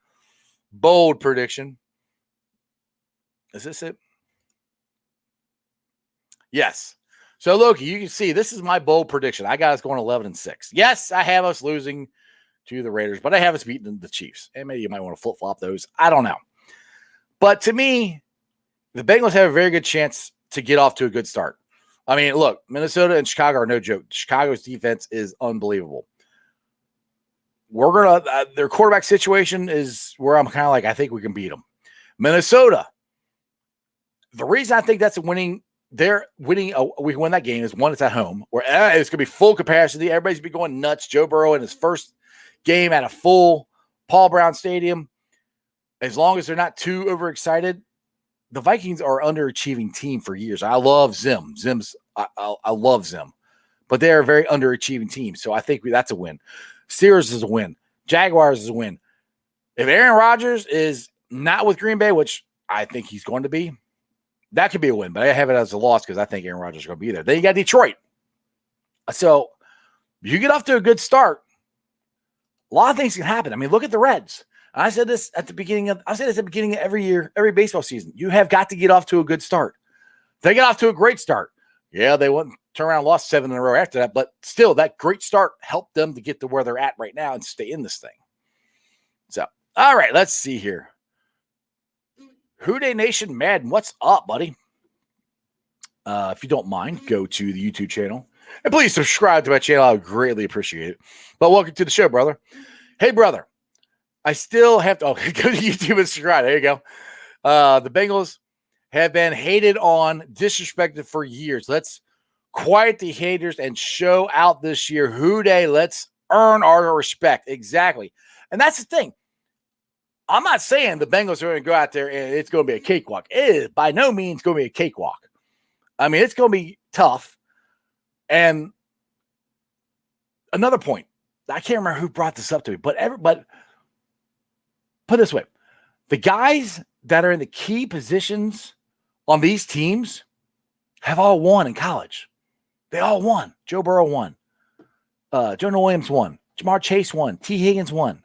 bold prediction. Is this it? Yes. So, Loki, you can see this is my bold prediction. I got us going 11-6. Yes, I have us losing to the Raiders, but I have us beating the Chiefs. And maybe you might want to flip-flop those. I don't know. But to me, the Bengals have a very good chance to get off to a good start. I mean, look, Minnesota and Chicago are no joke. Chicago's defense is unbelievable. Their quarterback situation is where I'm kind of like, I think we can beat them. Minnesota, the reason I think that's we can win that game is one, it's at home, where it's going to be full capacity. Everybody's going to be going nuts. Joe Burrow in his first game at a full Paul Brown Stadium. As long as they're not too overexcited, the Vikings are an underachieving team for years. I love Zim. I love Zim. But they're a very underachieving team. So I think that's a win. Steelers is a win. Jaguars is a win. If Aaron Rodgers is not with Green Bay, which I think he's going to be, that could be a win. But I have it as a loss because I think Aaron Rodgers is going to be there. Then you got Detroit. So you get off to a good start, a lot of things can happen. I mean, look at the Reds. I said this at the beginning of every year, every baseball season. You have got to get off to a good start. They got off to a great start. Yeah, they wouldn't turn around and lost 7 in a row after that, but still, that great start helped them to get to where they're at right now and stay in this thing. So, all right, let's see here. Houday Nation Madden, what's up, buddy? If you don't mind, go to the YouTube channel. And please subscribe to my channel. I would greatly appreciate it. But welcome to the show, brother. Hey, brother. I still have to go to YouTube and subscribe. There you go. The Bengals have been hated on, disrespected for years. Let's quiet the haters and show out this year who they. Let's earn our respect. Exactly. And that's the thing. I'm not saying the Bengals are going to go out there and it's going to be a cakewalk. It is by no means going to be a cakewalk. I mean, it's going to be tough. And another point, I can't remember who brought this up to me, but put it this way. The guys that are in the key positions on these teams have all won in college. They all won. Joe Burrow won. Jonah Williams won. Jamar Chase won. T. Higgins won.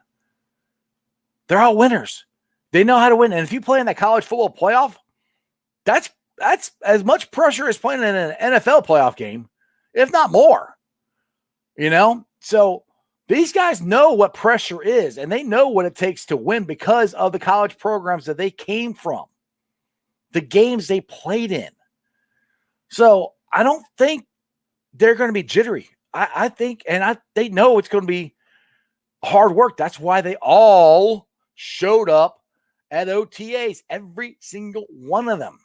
They're all winners. They know how to win. And if you play in that college football playoff, that's as much pressure as playing in an NFL playoff game, if not more. You know? So these guys know what pressure is, and they know what it takes to win because of the college programs that they came from, the games they played in. So I don't think they're going to be jittery. I think, and they know it's going to be hard work. That's why they all showed up at OTAs, every single one of them.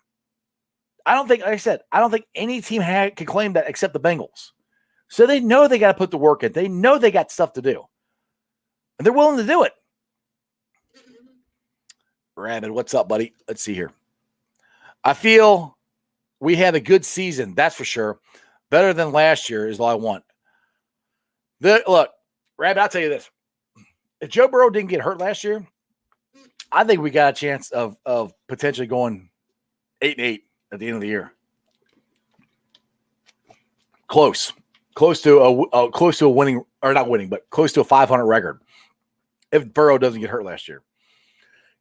I don't think, like I said, I don't think any team can claim that except the Bengals. So they know they got to put the work in. They know they got stuff to do. And they're willing to do it. Rabbit, what's up, buddy? Let's see here. I feel we had a good season, that's for sure. Better than last year is all I want. Look, Rabbit, I'll tell you this. If Joe Burrow didn't get hurt last year, I think we got a chance of potentially going 8-8 at the end of the year. Close to a winning, or not winning, but close to a 500 record if Burrow doesn't get hurt last year.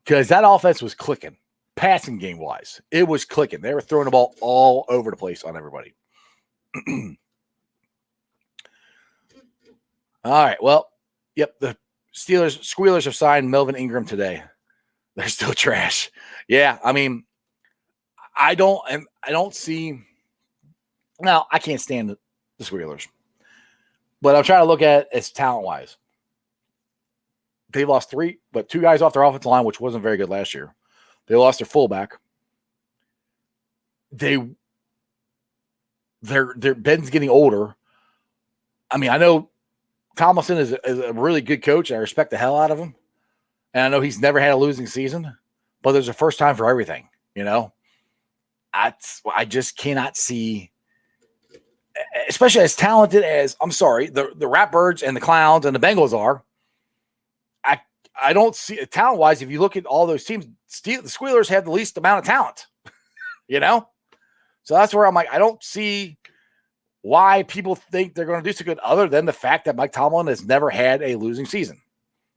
Because that offense was clicking, passing game wise. It was clicking. They were throwing the ball all over the place on everybody. All right. Well, yep. The Squealers have signed Melvin Ingram today. They're still trash. Yeah. I mean, I don't see. Now, I can't stand the Squealers, but I'm trying to look at it as talent wise. They lost two guys off their offensive line, which wasn't very good last year. They lost their fullback. Their Ben's getting older. I mean, I know Tomlinson is a really good coach. I respect the hell out of him. And I know he's never had a losing season, but there's a first time for everything, you know? I just cannot see, especially as talented as, the Ratbirds and the Clowns and the Bengals are. I don't see, talent-wise, if you look at all those teams, the Squealers have the least amount of talent, you know? So that's where I'm like, I don't see why people think they're going to do so good other than the fact that Mike Tomlin has never had a losing season.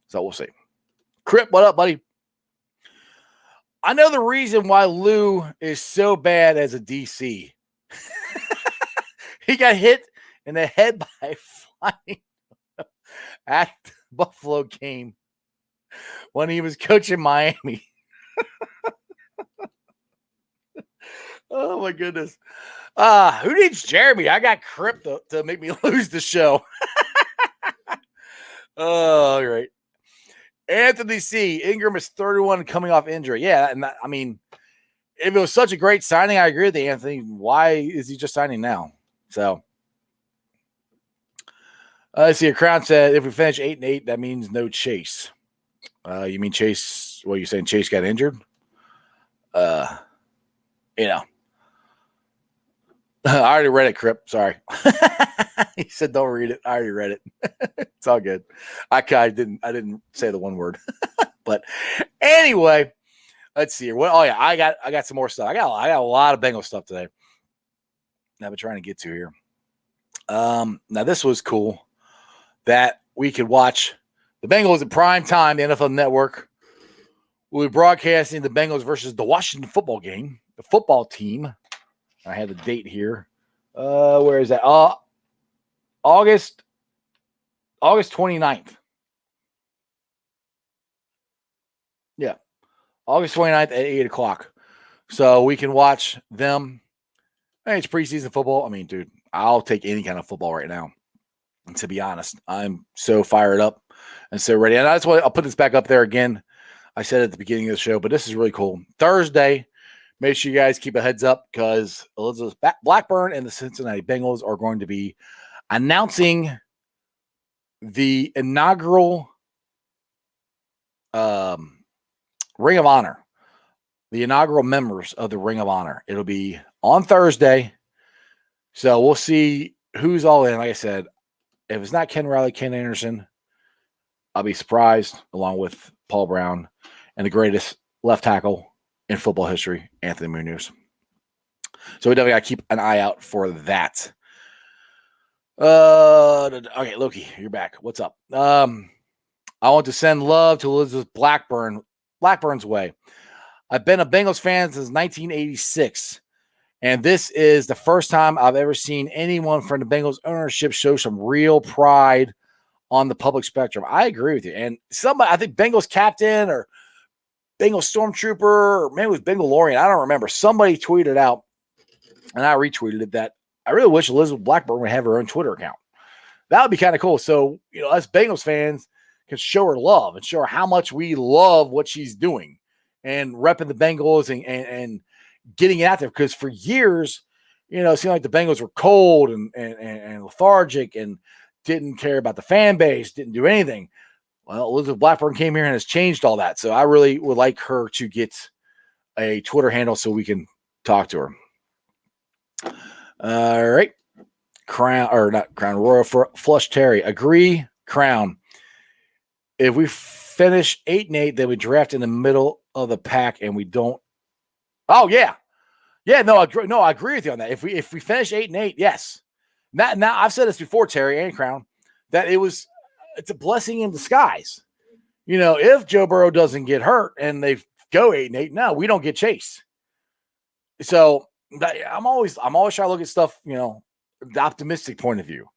So we'll see. Crip, what up, buddy? I know the reason why Lou is so bad as a DC. He got hit in the head by flying at the Buffalo game when he was coaching Miami. Oh, my goodness. Who needs Jeremy? I got Crip to make me lose the show. Oh, all right. Anthony C. Ingram is 31 coming off injury. Yeah, and I mean, if it was such a great signing, I agree with you, Anthony. Why is he just signing now? So, let's see. A Crown said, if we finish 8-8, that means no Chase. You mean Chase? What are you saying? Chase got injured? You know. I already read it, Crip. Sorry. He said, don't read it. I already read it. It's all good. I didn't say the one word. But anyway, let's see here. I got some more stuff. I got a lot of Bengal stuff today I've been trying to get to here. Now this was cool that we could watch the Bengals in prime time. The NFL Network will be broadcasting the Bengals versus the Washington football game, the football team. I had the date here. Where is that? August 29th. Yeah. August 29th at 8 o'clock. So we can watch them Hey, it's preseason football. I mean, dude, I'll take any kind of football right now. And to be honest, I'm so fired up and so ready. And that's why I'll put this back up there again. I said at the beginning of the show, but this is really cool. Thursday, make sure you guys keep a heads up because Elizabeth Blackburn and the Cincinnati Bengals are going to be announcing the inaugural Ring of Honor, the inaugural members of the Ring of Honor. It'll be on Thursday. So we'll see who's all in. Like I said, if it's not Ken Riley, Ken Anderson, I'll be surprised, along with Paul Brown and the greatest left tackle in football history, Anthony Munoz. So we definitely got to keep an eye out for that. Okay, Loki, you're back. What's up? I want to send love to Elizabeth Blackburn's way. I've been a Bengals fan since 1986, and this is the first time I've ever seen anyone from the Bengals ownership show some real pride on the public spectrum. I agree with you. And somebody, I think Bengals captain or Bengals stormtrooper, or maybe it was Bengal Lorian, I don't remember. Somebody tweeted out, and I retweeted it, that I really wish Elizabeth Blackburn would have her own Twitter account. That would be kind of cool. So, us Bengals fans can show her love and show her how much we love what she's doing and repping the Bengals and getting it out there. Because for years, it seemed like the Bengals were cold and lethargic and didn't care about the fan base, didn't do anything. Well, Elizabeth Blackburn came here and has changed all that. So I really would like her to get a Twitter handle so we can talk to her. All right. Royal Flush Terry. Agree, Crown. If we finish 8-8, then we draft in the middle of the pack and we don't. Oh, yeah. Yeah, I agree with you on that. If we finish 8-8, yes. Now I've said this before, Terry and Crown, that it's a blessing in disguise. If Joe Burrow doesn't get hurt and they go 8-8, no, we don't get Chase. So I'm always trying to look at stuff, the optimistic point of view.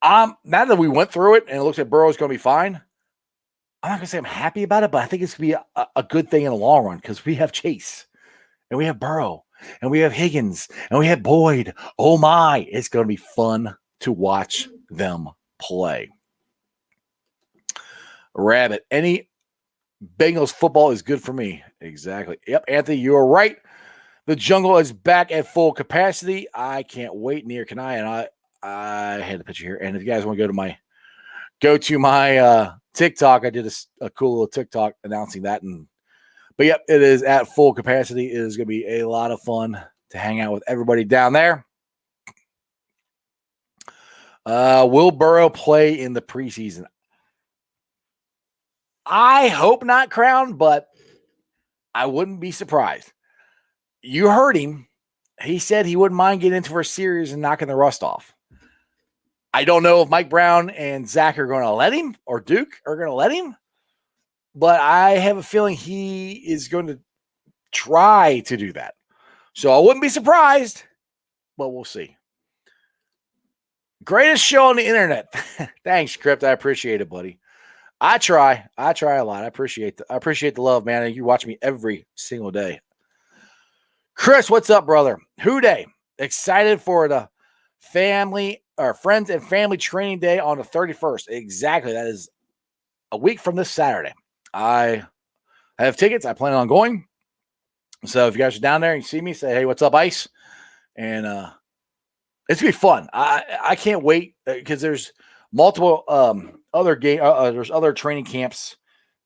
Now that we went through it and it looks like Burrow's going to be fine, I'm not going to say I'm happy about it, but I think it's going to be a good thing in the long run because we have Chase and we have Burrow and we have Higgins and we have Boyd. Oh my, it's going to be fun to watch them play. Rabbit, any Bengals football is good for me. Exactly. Yep, Anthony, you are right. The jungle is back at full capacity. I can't wait. Near can I? And I had the picture here. And if you guys want to go to my TikTok, I did a cool little TikTok announcing that. But yep, it is at full capacity. It is going to be a lot of fun to hang out with everybody down there. Will Burrow play in the preseason? I hope not, Crown, but I wouldn't be surprised. You heard him. He said he wouldn't mind getting into a series and knocking the rust off. I don't know if Mike Brown and Zach are going to let him or Duke are going to let him, but I have a feeling he is going to try to do that. So I wouldn't be surprised, but we'll see. Greatest show on the internet. Thanks, Crypt. I appreciate it, buddy. I try a lot. I appreciate the love, man. You watch me every single day. Chris, what's up, brother? Who day? Excited for the family or friends and family training day on the 31st. Exactly. That is a week from this Saturday. I have tickets. I plan on going. So if you guys are down there and you see me, say, hey, what's up, Ice? And it's going to be fun. I can't wait because there's multiple there's other training camps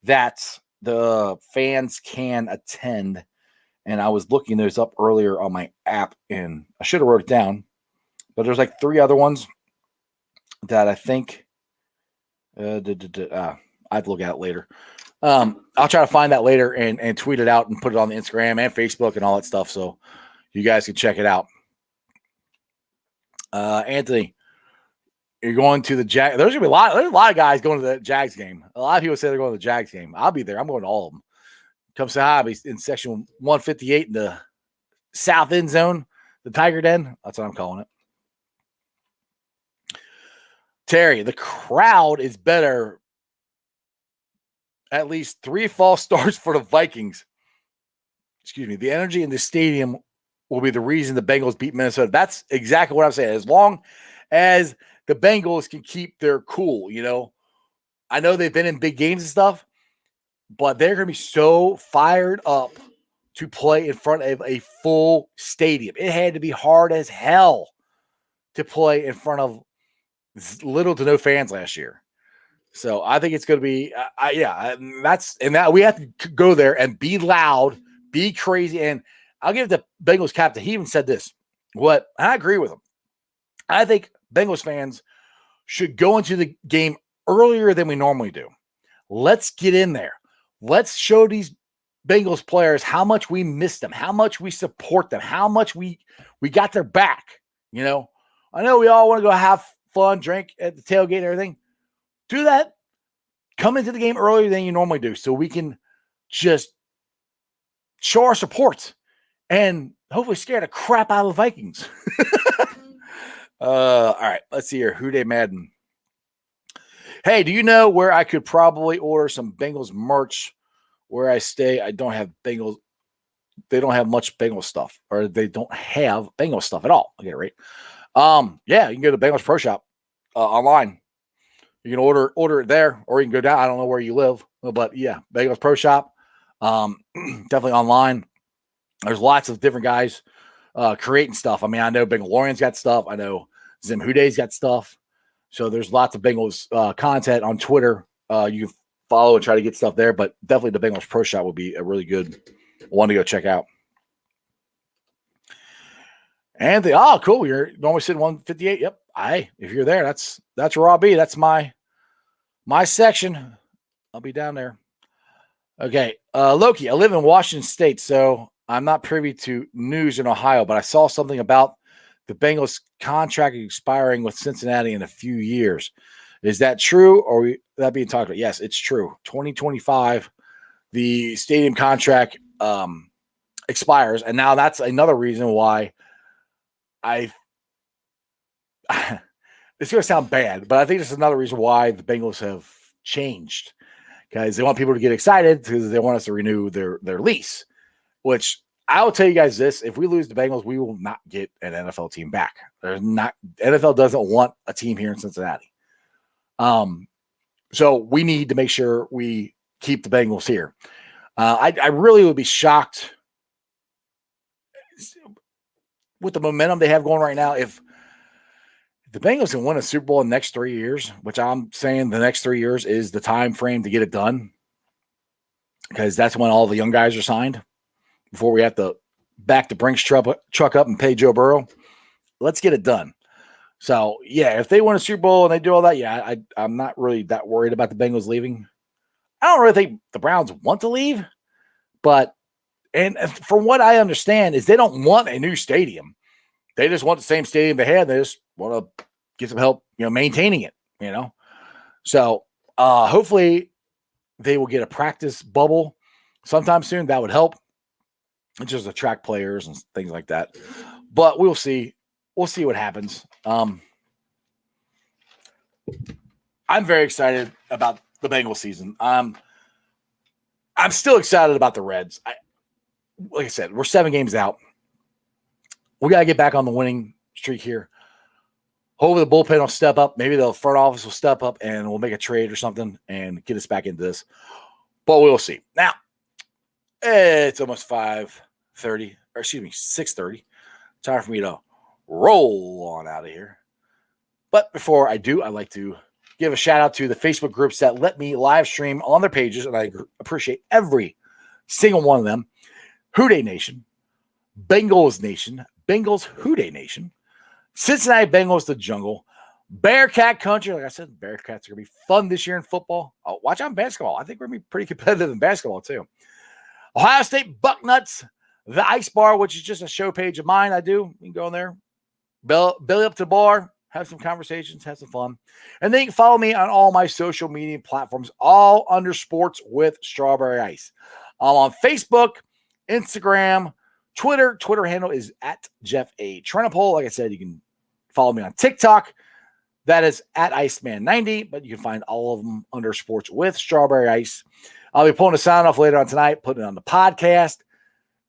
that the fans can attend. And I was looking those up earlier on my app, and I should have wrote it down. But there's like 3 other ones that I think I have to look at it later. I'll try to find that later and tweet it out and put it on the Instagram and Facebook and all that stuff, so you guys can check it out. Anthony, you're going to the Jags. There's a lot of guys going to the Jags game. A lot of people say they're going to the Jags game. I'll be there. I'm going to all of them. Come say hi. I'll be in section 158 in the south end zone, the Tiger Den. That's what I'm calling it. Terry, the crowd is better. At least 3 false starts for the Vikings. Excuse me. The energy in the stadium will be the reason the Bengals beat Minnesota. That's exactly what I'm saying. As long as the Bengals can keep their cool, I know they've been in big games and stuff, but they're going to be so fired up to play in front of a full stadium. It had to be hard as hell to play in front of little to no fans last year. So I think it's going to be, that we have to go there and be loud, be crazy. And I'll give the Bengals captain. He even said this. I agree with him. I think Bengals fans should go into the game earlier than we normally do. Let's get in there. Let's show these Bengals players how much we miss them, how much we support them, how much we got their back. I know we all want to go have fun, drink at the tailgate and everything. Do that. Come into the game earlier than you normally do so we can just show our support and hopefully scare the crap out of the Vikings. All right, let's see here. Who Dey Madden. Hey, do you know where I could probably order some Bengals merch? Where I stay, I don't have Bengals. They don't have much Bengals stuff, or they don't have Bengals stuff at all. I get it right. Yeah, you can go to Bengals Pro Shop online. You can order it there, or you can go down. I don't know where you live, but yeah, Bengals Pro Shop. Definitely online. There's lots of different guys creating stuff. I mean, I know Bengalorian's got stuff. I know Zim Huday's got stuff. So there's lots of Bengals content on Twitter. You can follow and try to get stuff there, but definitely the Bengals Pro Shop would be a really good one to go check out. And cool. You're normally sitting 158. Yep. If you're there, that's where I'll be. That's my section. I'll be down there. Okay. Loki, I live in Washington State, so I'm not privy to news in Ohio, but I saw something about the Bengals contract expiring with Cincinnati in a few years. Is that true, or that being talked about? Yes, it's true. 2025, the stadium contract expires, and now that's another reason why it's going to sound bad, but I think it's another reason why the Bengals have changed, because they want people to get excited because they want us to renew their lease, which I will tell you guys this: if we lose the Bengals, we will not get an NFL team back. NFL doesn't want a team here in Cincinnati. So we need to make sure we keep the Bengals here. I really would be shocked with the momentum they have going right now if the Bengals can win a Super Bowl in the next 3 years, which I'm saying the next 3 years is the time frame to get it done, because that's when all the young guys are signed before we have to back the Brinks truck up and pay Joe Burrow. Let's get it done. So, yeah, if they win a Super Bowl and they do all that, yeah, I'm not really that worried about the Bengals leaving. I don't really think the Browns want to leave, but from what I understand is they don't want a new stadium. They just want the same stadium they had. They just want to get some help, maintaining it, So, hopefully they will get a practice bubble sometime soon. That would help. Just attract players and things like that. But we'll see. We'll see what happens. I'm very excited about the Bengals season. I'm still excited about the Reds. Like I said, we're 7 games out. We got to get back on the winning streak here. Hopefully the bullpen will step up. Maybe the front office will step up and we'll make a trade or something and get us back into this. But we'll see. Now, it's almost 6:30. Time for me to roll on out of here. But before I do, I'd like to give a shout out to the Facebook groups that let me live stream on their pages, and I appreciate every single one of them. Houday Nation, Bengals Nation, Bengals Houday Nation, Cincinnati Bengals The Jungle, Bearcat Country. Like I said, Bearcats are going to be fun this year in football. Watch out in basketball. I think we're going to be pretty competitive in basketball too. Ohio State Bucknuts, The Ice Bar, which is just a show page of mine I do. You can go in there, belly up to the bar, have some conversations, have some fun. And then you can follow me on all my social media platforms, all under Sports with Strawberry Ice. I'm on Facebook, Instagram, Twitter. Twitter handle is at Jeff A. Trenopole. Like I said, you can follow me on TikTok. That is at Iceman90, but you can find all of them under Sports with Strawberry Ice. I'll be pulling a sign off later on tonight, putting it on the podcast.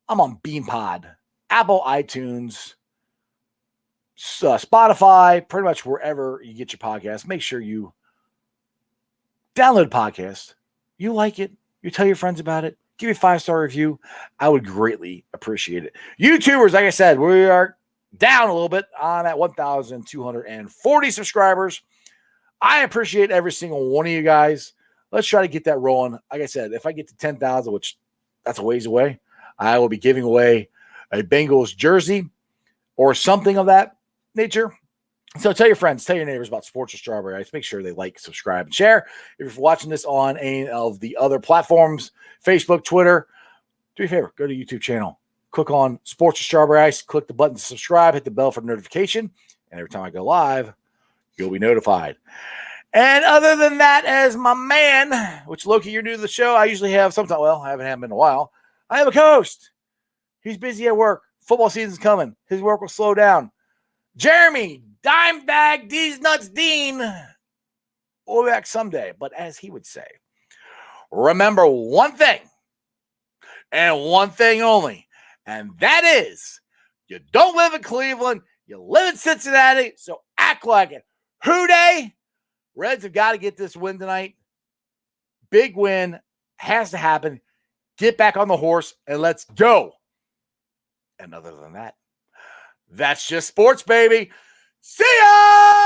I'm on BeanPod, Apple, iTunes, Spotify, pretty much wherever you get your podcast. Make sure you download the podcast. You like it. You tell your friends about it. Give me a 5-star review. I would greatly appreciate it. YouTubers, like I said, we are down a little bit on at 1,240 subscribers. I appreciate every single one of you guys. Let's try to get that rolling. Like I said, if I get to 10,000, which that's a ways away, I will be giving away a Bengals jersey or something of that nature. So tell your friends, tell your neighbors about Sports with Strawberry Ice. Make sure they like, subscribe, and share. If you're watching this on any of the other platforms, Facebook, Twitter, do me a favor, go to the YouTube channel. Click on Sports with Strawberry Ice. Click the button to subscribe. Hit the bell for notification. And every time I go live, you'll be notified. And other than that, as my man, which Loki, you're new to the show, I usually have sometimes, well, I haven't had him in a while. I have a co-host. He's busy at work. Football season's coming. His work will slow down. Jeremy, Dimebag, D's Nuts Dean. We'll be back someday. But as he would say, remember one thing and one thing only. And that is, you don't live in Cleveland. You live in Cincinnati. So act like it. Who Dey? Reds have got to get this win tonight. Big win. Has to happen. Get back on the horse and let's go. And other than that, that's just sports, baby. See ya!